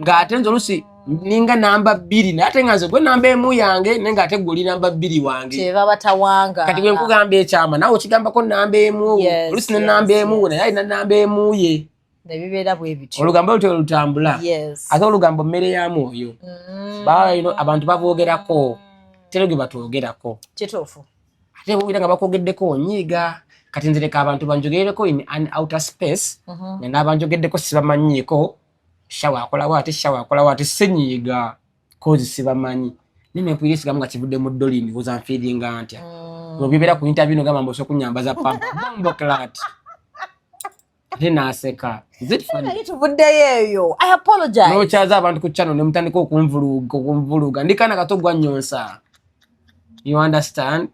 Speaker 1: Nga ate nze olusi ninga namba 2 nate nga nze gwe namba 1 yange nenga ate gwe oli namba 2 wange.
Speaker 2: Teba batawanga.
Speaker 1: Kati bwe nkugamba ekyama nawe okigambako namba 1 olusi ne namba 1 naye alina namba 1 ye.
Speaker 2: Nebibeera bwe bityo.
Speaker 1: Olugambo lutambula.
Speaker 2: Yes.
Speaker 1: Ate olugambo mmere ya mwoyo. Abantu baboogerako. Terege batwogerako.
Speaker 2: Kituufu.
Speaker 1: Ate bwira nga bakogeddeko onyiiga. Kati nzireka abantu banjogereko in an outer space. Nenda banjogeddeko sibamanyiiko. Shawa akola wati senyiiga. Kozi sibamanyi. Nime mpuyisi gamu nga kivudde mu dolini kuza feedinga antya. Obibeera ku interview no gamba mboso kunyambaza pampa. Bombo klat. Aseka. Is it funny?
Speaker 2: I apologize.
Speaker 1: No chaza abantu ku channel ne mutandika okunvuluga. Ndikana katogwa nyonsa. You understand?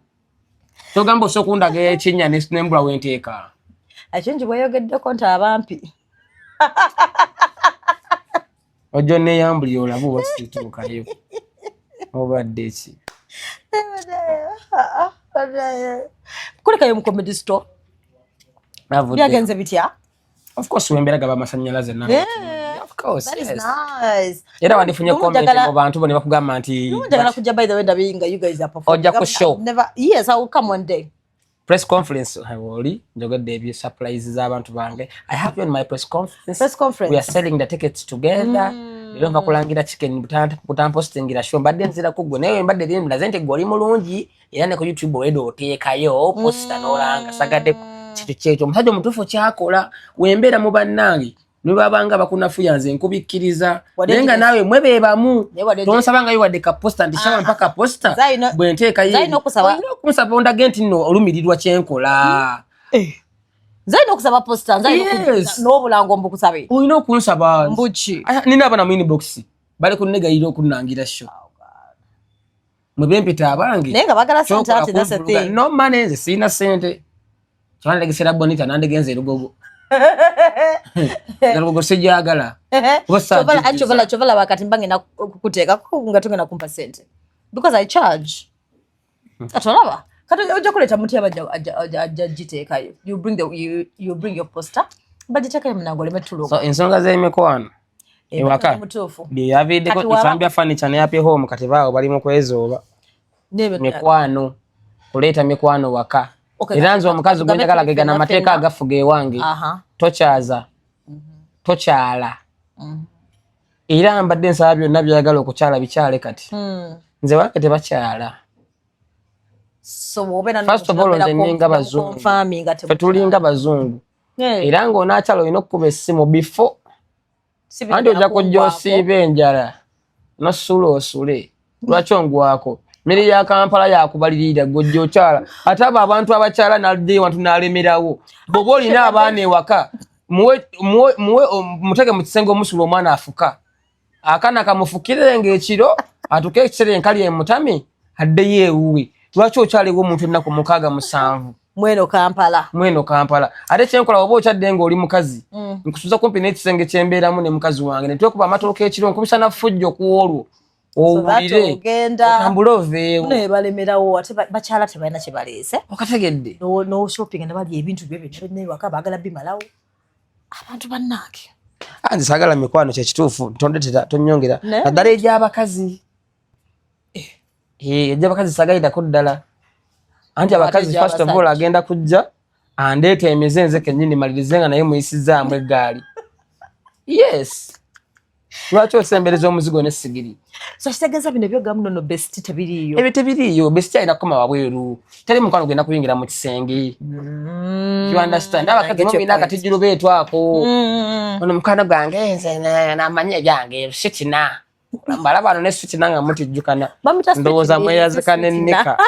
Speaker 1: So gambo sokundaga ekinya nembula wenteeka.
Speaker 2: Akinji bweyogeddeko nti abampi.
Speaker 1: Ojo ne yambuli olabu wasituukayo. Obadde ki?
Speaker 2: Kulekayo mu comedy store. Byagenze bitya?
Speaker 1: Of course wembera gaba masanyalaze na. Of course.
Speaker 2: That is nice.
Speaker 1: Era wandifunye comment mu bantu bone bakugamba nti
Speaker 2: njagala kujja by the way ndabinga you guys are performing.
Speaker 1: Oja ku show.
Speaker 2: Never. Yes, I will come one day.
Speaker 1: Press conference hawoli njogedde ebyo surprises abantu bange. I have you on my press conference.
Speaker 2: Press conference.
Speaker 1: We are selling the tickets together. Lero bakulangira chicken butampostingira show mbadde nzira kugwe naye mbadde lino mlazente goli mulungi era ne ku YouTube wedo oteekayo poster n'olanga sagadde kitu kyecho omusajja omutuufu kyakola wembera mu bannange nibabanga bakunafuyanze nkubikkiriza nenga nawe mwebe bamu tonsabanga yiwadde ka poster ndishawa mpaka poster bwenteeka
Speaker 2: Zaino
Speaker 1: okusaba ondage nti nno olumirirwa kyenkola
Speaker 2: Zaino okusaba poster n'obulango mbukusabe
Speaker 1: olina okunsaba
Speaker 2: mbuki
Speaker 1: nina abana mu inbox bali kunegayira okunangira show mwebempita abange
Speaker 2: nenga bagala sente ati that's a thing
Speaker 1: no money nze sina sente Chwana legesera bonita nande genze lugogo. Lugogo sijagala.
Speaker 2: Chovala wakati mbange na kuteka ngatunge na kumpa sente. Because I charge. Atolaba. Kato oja kuleta muti abaja jiteka yo. You bring your poster. Bajiteka mnango lemetulo.
Speaker 1: So ensonga za imekwano. Ewaka. Bi yavide ko ifambia furniture ne yape home kati bawo bali mu kwezoba. Mekwano. Kuleta mekwano waka. Iranzo omukazi gwenda kalagega na mateeka agafuge wange. Tochaza. Tochala. Era mbadde nsaba byonna byagala okukyala bikyale kati. Nze wake tebachala.
Speaker 2: So wobena
Speaker 1: first of all nze ninga bazungu. Fetulinga bazungu. Era ng'onakyala olina okkuba essimu before. Andi ojja kujja osiiba enjala. Nosula osule. Lwaki ongwako. Mmere ya Kampala yakubalirira gojja okyala ate abo abantu abakyala nalidde wantu nalemerawo bobo olina abaana ewaka mutege mu kisenge omusula omwana afuka akana kamufukire ng'ekiro atuke ekisere enkali emutami addeyo ewuwe lwaki okyaliwo omuntu ennaku 67
Speaker 2: mweno
Speaker 1: Kampala ate kyenkola oba okyadde ng'oli mukazi nkusuza kumpi n'ekisenge kyembeeramu ne mukazi wange ne twekuba amatooka ekiro nkubisa na ffujjo ku olwo owulire otambule oveewo
Speaker 2: ne balemerawo ate bakyala tebalina kye baleese
Speaker 1: okategedde
Speaker 2: no shopping ne bali ebintu byo byonna ewaka baagala bimalawo abantu bannange
Speaker 1: anzi sagala mikwano kyekituufu tondetera tonyongera naddala egy'abakazi egy'abakazi sagalirako ddala anti abakazi first of all agenda kujja andeeta emizenze kennyini malirize nga naye muyisizaamu eggaali yes lwaki osembereza omuzigo n'essigiri
Speaker 2: so kitegeeza bino ebyogamu nono besti tebiriiyo
Speaker 1: ebyo tebiriiyo besti alina kukoma wabweru teri mukwano genda kuyingira mu kisenge you understand abakazi mubina akatijjiro beetwako ono mukwano gwange nze namanyi ebyange sitina balaba ano ne sitina nga mutijjukana ndowooza mweyazika n'ennika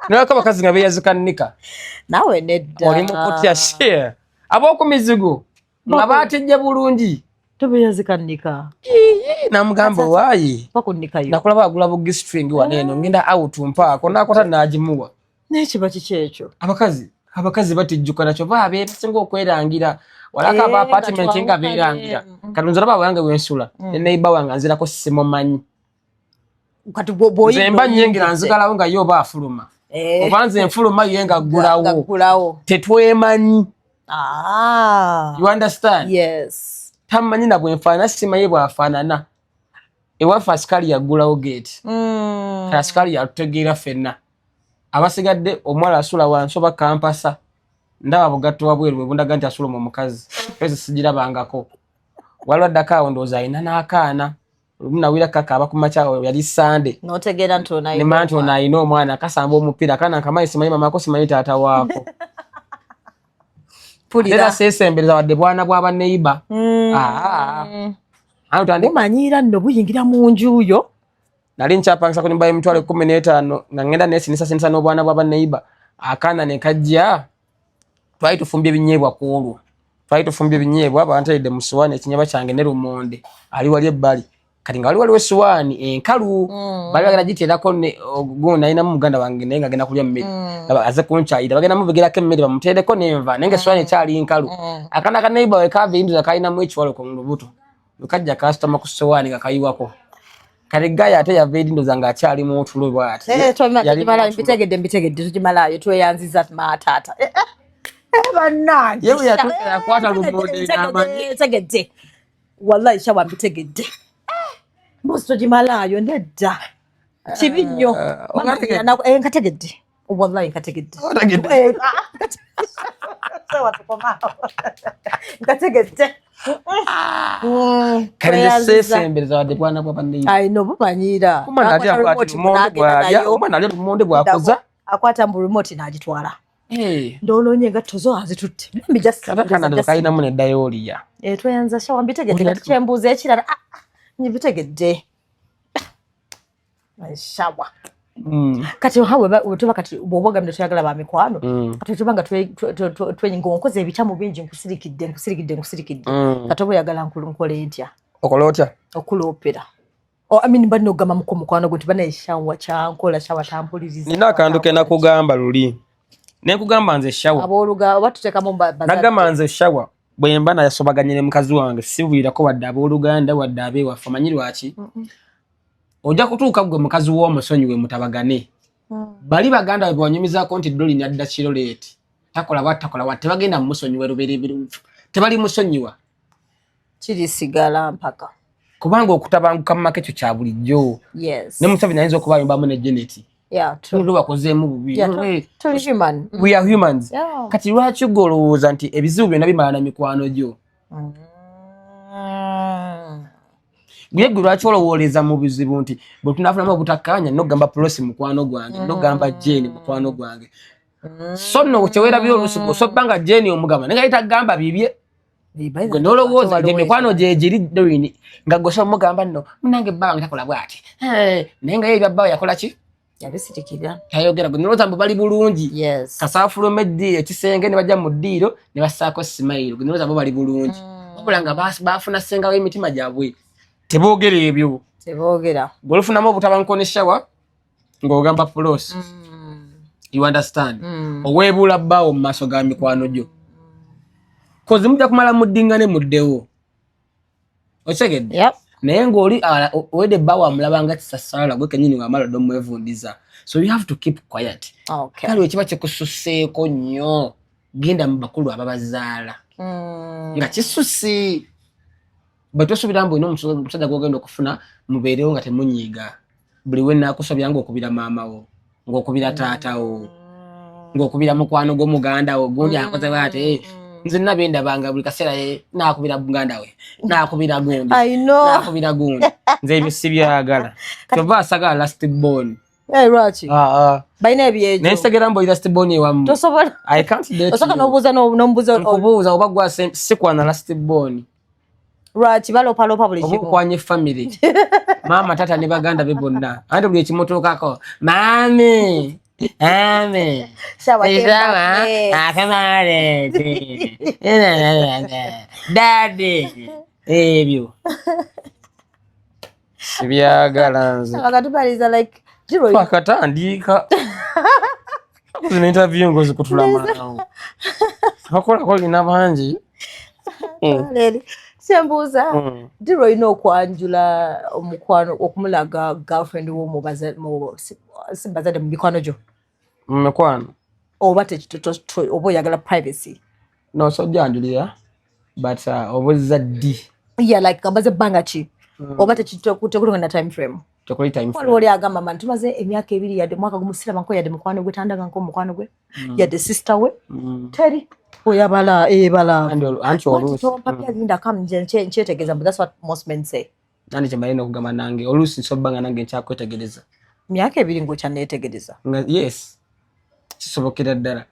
Speaker 1: naye ko abakazi nga beeyazika nnika
Speaker 2: nawe nedda
Speaker 1: oli mukutya share ab'oku mizigo nga baatijja bulungi
Speaker 2: tobeyazikanika
Speaker 1: namugamba waayi
Speaker 2: bakunikayo
Speaker 1: nakulaba agula bugistring waneeno ngenda out mpaako nakwata naagimuwa
Speaker 2: nekiba kikyekyo
Speaker 1: abakazi batijjuka nakyo basinga okwerangira walaka aba apartment nga beerangira katunzi olaba wange wensula ne neighbor wange nzirako simumanyi
Speaker 2: kati boyi
Speaker 1: zemba nyengira nzigalawo nga yo oba afuluma oba nze enfuluma ye nga ggulawo tetwemanyi you understand
Speaker 2: yes
Speaker 1: tamanyi na bwenfaanana simanyi bwafaanana ewaffe asikali yaggulawo gate kale asikali yatutegeera ffenna abasigadde omuwala asula wansi oba kampasa ndaba bugatto wabweru bwe bundaga nti asula omukazi ezi sigirabangako waliwo addako awo ndowooza alina n'akaana olunawira kakaaba ku makya yali sande
Speaker 2: notegeera nti
Speaker 1: nema nti ono alina omwana akasamba omupiira akaana nkamayi simanyi mamako simanyi taata waako era seesembereza wadde bwana bwa baneiba
Speaker 2: umanyira nno buyingira mu njuyo
Speaker 1: nali nkyapangisa ku nyumba y'emitwalo 15 nga ngenda nesinisa n'obwana bwa baneiba akaana ne kajja twali tufumbye ebinyeebwa ku olwo bantayidde mu suwaani ekinyeba kyange ne lumonde ali wali ebbali kati nga waliwo essuwaani enkalu bali bagenda giteerako gundi alinamu muganda wange naye nga agenda kulya mmere aze kunkyayira bagenda mubegerako emmere bamuteereko n'enva naye nga essuwaani ekyali nkalu akaana ka neighbor we kaava eyinduza kalinamu ekiwalo ku lubuto lukajja kasitoma ku ssuwaani nga kayiwako kati gaya ate yava erindoza ng'akyali mu otulo bw'ati
Speaker 2: mbitegedde tugimalayo tweyanziza maataata bannange
Speaker 1: yewe yakwata lumonde
Speaker 2: tegedde wallahi shawa mbitegedde mbozi togimalayo nedda kibi nnyo nkategedde wallahi nkategedde nkategedde
Speaker 1: kalesesembereza wadde bwana bwa baneiba
Speaker 2: ayino bumanyira
Speaker 1: omwana ali lumonde bwakoza
Speaker 2: akwata mu remote n'agitwala ndolonye engatto zo azitutte
Speaker 1: kalinamu neddayoliya
Speaker 2: tweyanza shawa mbitegedde kyembuuza ekirala nyibitegedde shawa kati hawe kati bwobagamire tuyagala ba mikwano kati tubanga twenyinga onkoze ebitamu bingi nkusirikidde kati oba oyagala nkole ntya
Speaker 1: okola otya
Speaker 2: okuloopera bano ogamba mukwano gwe nti banaeshawa kyankola shawa tampuliriza
Speaker 1: nina akantu kenakugamba luli nekugamba nze shawa
Speaker 2: abooluga tuteekamu
Speaker 1: nagamba nze shawa bwe mba nayasobaganyire mukazi wange sibuulirako wadde abooluganda wadde abeewaffe amanyi lwaki ojja kutuuka gwe mukazi w'omusonyi we mutabagane bali baganda bwe banyumizaako nti Dolly adda kiroleeti takola wa tebagenda mu musonyi we lubereberunfu tebali musonyiwa
Speaker 2: kirisigala mpaka
Speaker 1: kubanga okutabanguka mu maka ekyo kya bulijjo ne Museveni ayinza okuba ayombamu ne Janet bakozeemu bubi we are humans kati lwaki golowooza nti ebizibu byonna bimala na mikwano gyo gwe lwaki olowooleza mu bizibu nti bwe tunafunamu obutakkaanya nogamba Prosi mukwano gwange nogamba Jane mukwano gwange so nno kyeweerabira olusuku osobanga Jane omugamba naye tagamba bibye gwe nolowooza nti emikwano gye giri Dolly nga gwe omugamba nno munange ebbawange takola bw'ati naye nga ye ebya bbawe yakola ki
Speaker 2: Yabisitikira.
Speaker 1: Tayogera gunoroza mbo bali bulungi.
Speaker 2: Yes.
Speaker 1: Kasafulo meddi ekisenge ne bajja mu ddiiro ne basaako smile. Gunoroza mbo bali bulungi. Wabulanga bafuna senga w'emitima gyabwe. Teboogera ebyo.
Speaker 2: Teboogera.
Speaker 1: Golufunamu obutabankoneshawa ng'ogamba plus. You understand? Oweebula bbaawo mu maaso ga mikwano gyo. Kozi mujja kumala muddingane muddewo. Otegedde?
Speaker 2: Yep.
Speaker 1: Naye ng'oli owedde bbaawo amulaba nga kisasala gwe kennyini wamala ddo mwevundiza. So you have to keep quiet.
Speaker 2: Okay.
Speaker 1: Kale ekiba kikususseeko nnyo genda mu bakulu ababazaala. Nga kisusi. Bwe tosuubira mbu ino omusajja gw'ogenda okufuna mubeerewo nga temunyiiga. Buli we naakusobya ng'okubira maamawo, ng'okubira taatawo, ng'okubira mukwano gw'omuganda wo, gundi akoze bw'ate. Nze nabendabanga buli kaseera naakubira muganda we, naakubira gundi, naakubira gundi. Nze ebyo sibyagala. Kyova asagala last born.
Speaker 2: Lwaki? Balina ebyejo.
Speaker 1: Naye segera mbu last born ewamu.
Speaker 2: Tosobola.
Speaker 1: I can't date you.
Speaker 2: Osaka n'obuuza
Speaker 1: okubuuza oba gwa sikwana last born.
Speaker 2: Lwaki balopalopa buli kimu.
Speaker 1: Obukwanye family. Mama tata ne baganda be bonna. Ate buli ekimotookako. Mami. Ame.
Speaker 2: Sawa.
Speaker 1: Akamare. Daddy. Ebyo. Sibyagala nze.
Speaker 2: Akatubaliza like Jiro.
Speaker 1: Pakatandika. Kuzina interview ngozi kutula mwanangu. Hakola kwa lina bangi.
Speaker 2: Leli. Sembuza. Jiro ino okwanjula omukwano okumulaga girlfriend wo mubaza mu mikwano gyo.
Speaker 1: Mukwano.
Speaker 2: Oba oba oyagala privacy.
Speaker 1: No, so janjulira. But obuza ddi.
Speaker 2: Yeah, like kabaze banga ki. Oba tekitukulunga na time frame.
Speaker 1: Tekuli time frame.
Speaker 2: Wali agamba man tumaze emyaka 2 yadde mwaka gumusira banko yadde mukwano gwe tandaga nko mukwano gwe. Yadde sister we. Teri. Oyabala ebala.
Speaker 1: Anti olusi.
Speaker 2: So papa linda kam nchetegeza, but that's what most men say.
Speaker 1: Nani kyembalina okugamba nange olusi nsobanga nange nkyakwetegereza.
Speaker 2: Myaka 2 ngo kyanetegereza.
Speaker 1: Yes. Kisobokera ddala.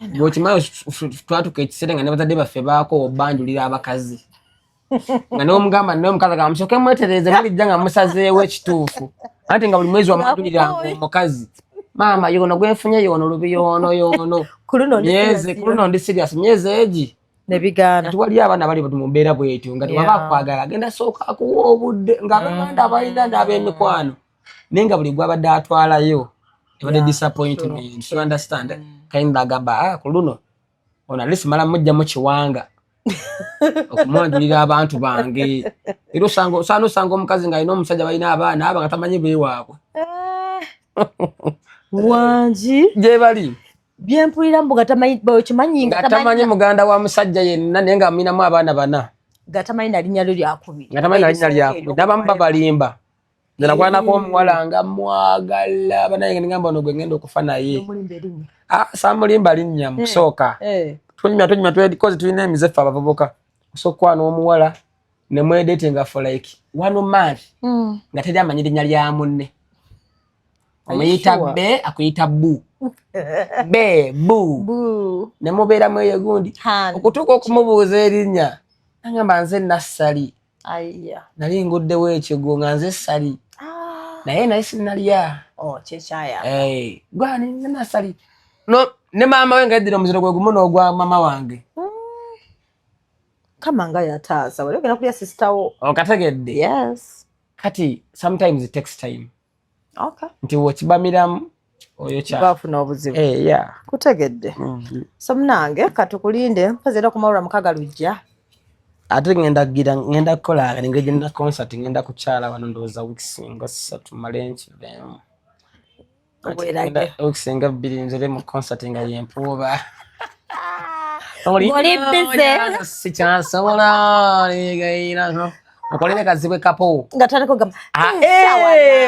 Speaker 1: Bw'okimayo twatuka ekiseera nga ne bazadde baffe baako obanjulira abakazi. Nga n'omugamba n'omukazi agamba musooke mwetereze mulijja nga musazeewo ekituufu. Anti nga buli mwezi wamwatulira omukazi. Maama yono gwenfunye yono lubi yono. Kuluno ndi serious myezi egi.
Speaker 2: Nebigana.
Speaker 1: Tuwali abaana bali mu mbeera bwetyo nga tewaba kwagala agenda sooka akuwa obudde nga abaganda balina n'ab'emikwano. Naye nga buli gwabadde atwalayo. Ebadde disappointment. You understand? Kayinza agamba kuluno ona lisi mala mujja mu kiwanga. Okumwanjulira abantu bange. Era osanga omukazi nga alina omusajja balina abaana aba nga tamanyi beewaabwe.
Speaker 2: Wanji
Speaker 1: gye bali
Speaker 2: byempulira mbu gatamanyi
Speaker 1: muganda wa musajja yenna naye nga aminamu abaana bana.
Speaker 2: Gatamanyi na linnya lyo lyakubiri.
Speaker 1: N'abamu babalimba. Nze nakwanako omuwala nga mwagala banaye ngamba ono gwe ngenda okufa naye. Samulimba linnya mu kusooka. Tunyuma twedikoze tulina emizefu abavubuka. Kusooka n'omuwala ne mwedatinga for like 1 month. Nga teri amanyi linnya lya munne. Omuyita be akuyita bu. Be bu. Ne mubeera mweyo gundi. Okutuuka okumubuuza erinnya. Nangamba nze Nassali. Nali nguddewo ekigo nga nze Sali. Naye naye sinnalya.
Speaker 2: Kyekyaya.
Speaker 1: Gwani Nassali. No, ne maama we nga yaddira omuziro gwe gumu n'ogwa maama wange.
Speaker 2: Kama nga yataasa wali ogenda kulya sister wo.
Speaker 1: Okategedde?
Speaker 2: Yes.
Speaker 1: Kati sometimes it takes time.
Speaker 2: Okay.
Speaker 1: Nti wokibamiramu oyo kya.
Speaker 2: Bafuna obuzibu.
Speaker 1: Yeah.
Speaker 2: Kutegedde. So munange katukulinde mpeze era kumawula mukaga lujja.
Speaker 1: Ate ngenda kukola ngenda concert ngenda kukyala wano ndowooza weeks nga 3 malenchi them. Weeks nga 2 nzere mu concert nga yempuuba. Oli
Speaker 2: busy.
Speaker 1: Sikyasobola legaina. Okolere kazibe kapo.
Speaker 2: Ngatandiko gamba.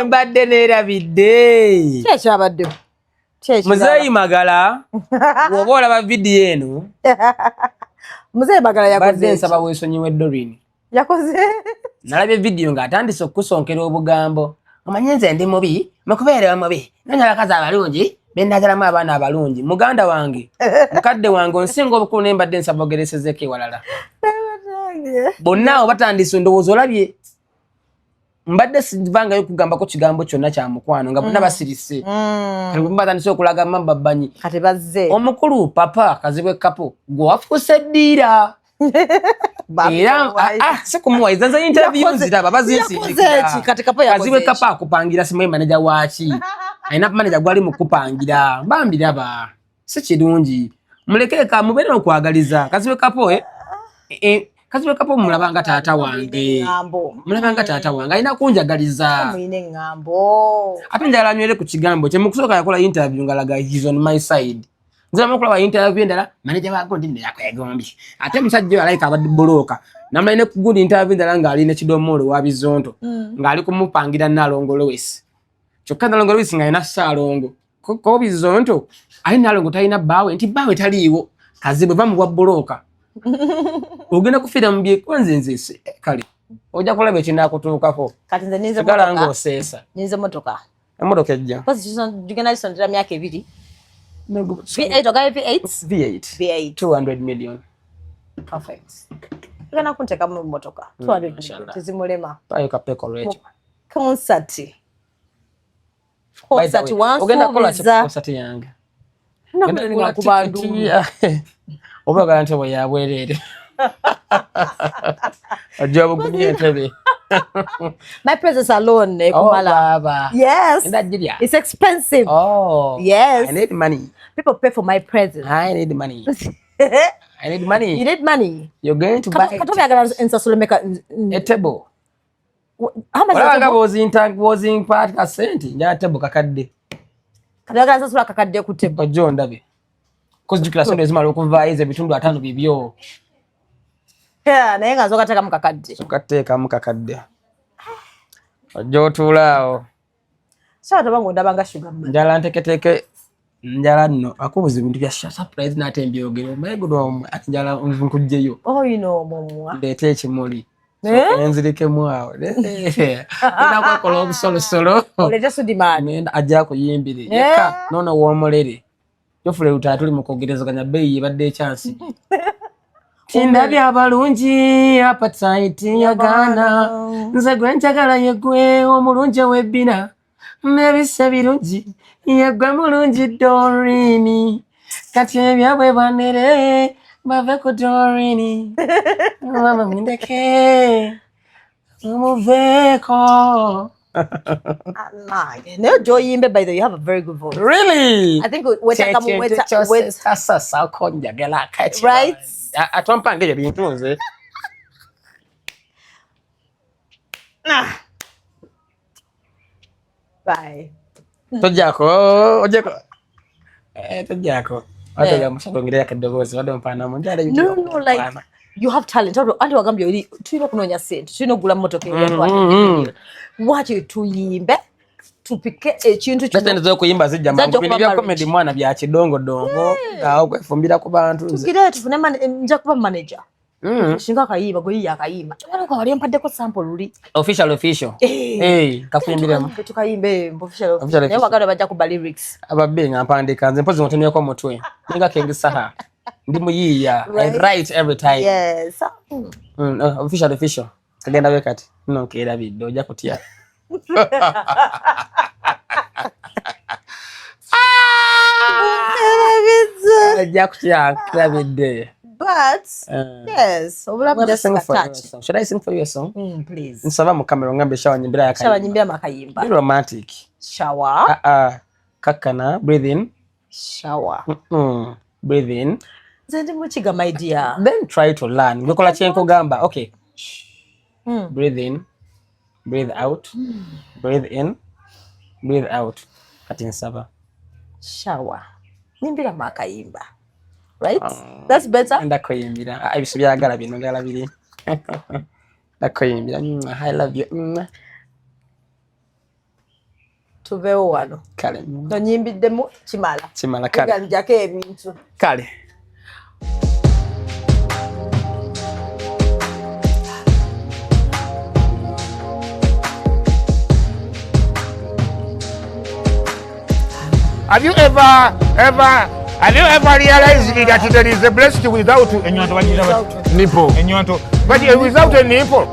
Speaker 1: Mbadde neerabidde.
Speaker 2: Kyabadde.
Speaker 1: Muzeeyi Magala. Bw'oba olaba vidiyo eno.
Speaker 2: Muzeeyi Magala yakoze.
Speaker 1: Badde nsaba weesonyiwe Doreen.
Speaker 2: Yakoze.
Speaker 1: Nalabye vidiyo ng'atandise okusonkera obugambo. Omanyi nze ndi mubi, mukubeera mubi. Nanya abakazi abalungi, bendagalamu abaana abalungi. Muganda wange, mukadde wange onsinga obukulu naye mbadde nsaba ogeresezeko ewalala. Bonna abo batandise ndowooza olabye. mbadde sivanga yokugamba ko kigambo kyonna kya mukwano nga bonna basirise kali mbatandise okulaga mamba banyi
Speaker 2: kati bazze
Speaker 1: omukulu papa kazibwe kapo gwe wafuuse ddiira era si kumuwayiza nze interview nziraba bazinsindikira kazibwe kapa akupangira simu manager waki alina manager gwali mukupangira bambiraba si kirungi muleke ka mubeere okwagaliza kazibwe kapo kazibwe kapo mulabanga taata wange mulabanga taata wange alina kunjagaliza
Speaker 2: mwine ngambo
Speaker 1: ate njala nywere ku kigambo kye mukusooka yakola interview ngalaga he's on my side nzira mukola interview endala manager wako ndi yakwegombi ate musajja alayika abadde boloka namulaine ku good interview endala nga alina kidomolo wa bizonto nga ali kumupangira Nalongo Lewis kyokka Nalongo Lewis nga alina Ssalongo ko bizonto ali Nalongo talina bawe nti bawe taliiwo kazibwe bamubwa boloka ogenda kufira mbye kwanze kale ojja kulaba ekina kutuukako
Speaker 2: kati nze ninze
Speaker 1: galanga osesa
Speaker 2: ninze motoka
Speaker 1: emotoka ejja
Speaker 2: kasi jigenda isondera myaka 2 V8 ogaye V8
Speaker 1: 200 million
Speaker 2: perfect gana kunteka mu motoka 200 million tizimulema
Speaker 1: tayo kapeko lecho
Speaker 2: concert
Speaker 1: ogenda kola concert yange
Speaker 2: ngenda kubandu
Speaker 1: oba galante bwe yabwerere ajobo gumye tebe
Speaker 2: my presence alone kumala yes it's expensive yes
Speaker 1: I need money
Speaker 2: people pay for my presence
Speaker 1: I need money I need money
Speaker 2: you need money
Speaker 1: you're going to buy
Speaker 2: katobe agala ensasule meka
Speaker 1: a table
Speaker 2: how much
Speaker 1: was in part ka senti nja table kakadde
Speaker 2: kadaga ensasule kakadde ku table
Speaker 1: jo ndabe kozi jukira sonde zimalo kuvaize bitundu 5 bibyo
Speaker 2: naye nga zokateka mukakadde
Speaker 1: sokateeka mukakadde ojo tulaawo
Speaker 2: sawa tabango ndabanga sugar man
Speaker 1: njala nteketeke njala nno akubuza ebintu bya surprise nate mbyogero mayegodo njala nkujjeyo
Speaker 2: momwa
Speaker 1: ndete ekimuli enzirikemu awo nakwakola obusolosolo
Speaker 2: olete sudimani
Speaker 1: ajja kuyimbire yeka nono womolere yofule utatuli mukogerezaganya beyi badde chansi tinda bya balungi appetite yagana nze gwe njagala yegwe omulungi webina nebise birungi yegwe mulungi Dorini kati ebyabwe banere bave ku Dorini mama mindeke umuveko
Speaker 2: no joyimbe by the way you have a very good voice
Speaker 1: really
Speaker 2: I think weta
Speaker 1: sasa konjagala kati
Speaker 2: right
Speaker 1: atwampange ebintu nze
Speaker 2: bye
Speaker 1: tojako atoga mushagongira akadogozi wado mpana munjala
Speaker 2: no like you have talent ali wagambye uli tuino kunonya sente tuino gula motoka wache tuyimbe tupike ekintu
Speaker 1: kino nzo kuyimba zijja mangu bya comedy mwana bya kidongo dongo aho kwefumbira ku bantu nze
Speaker 2: tukire tufune nja kuba manager shinga kayiba go yakayimba ko wali mpadde ko sample uli
Speaker 1: official kafumbiremo
Speaker 2: tukayimbe official ne wagalo bajja ku lyrics
Speaker 1: ababbe ngampandika nze mpozi mutemye ko mutwe ninga kengisaha ndi muyiya I write every time
Speaker 2: yes
Speaker 1: official kagenda wekati no kera biddo ja kutya ja kutya kravide
Speaker 2: but yes
Speaker 1: should I sing for you a song
Speaker 2: please
Speaker 1: nsaba mu camera ngambe shawa nyimbira
Speaker 2: makayimba
Speaker 1: be romantic
Speaker 2: shower
Speaker 1: kakana breathe in
Speaker 2: shower
Speaker 1: breathe in
Speaker 2: zende muchiga my dear
Speaker 1: then try to learn ngokola chenko gamba okay breathe in breathe out breathe in breathe out kati nsaba
Speaker 2: shower nyimbira makayimba right that's better
Speaker 1: ndakoyimbira abisubya gala bino ngala biri ndakoyimbira I love you
Speaker 2: tuvewo wano
Speaker 1: kale
Speaker 2: no nyimbiddemu kimala
Speaker 1: kale
Speaker 2: njako ebintu
Speaker 1: kale
Speaker 5: Have you ever realized that there is a breast without a nipple? But without a nipple.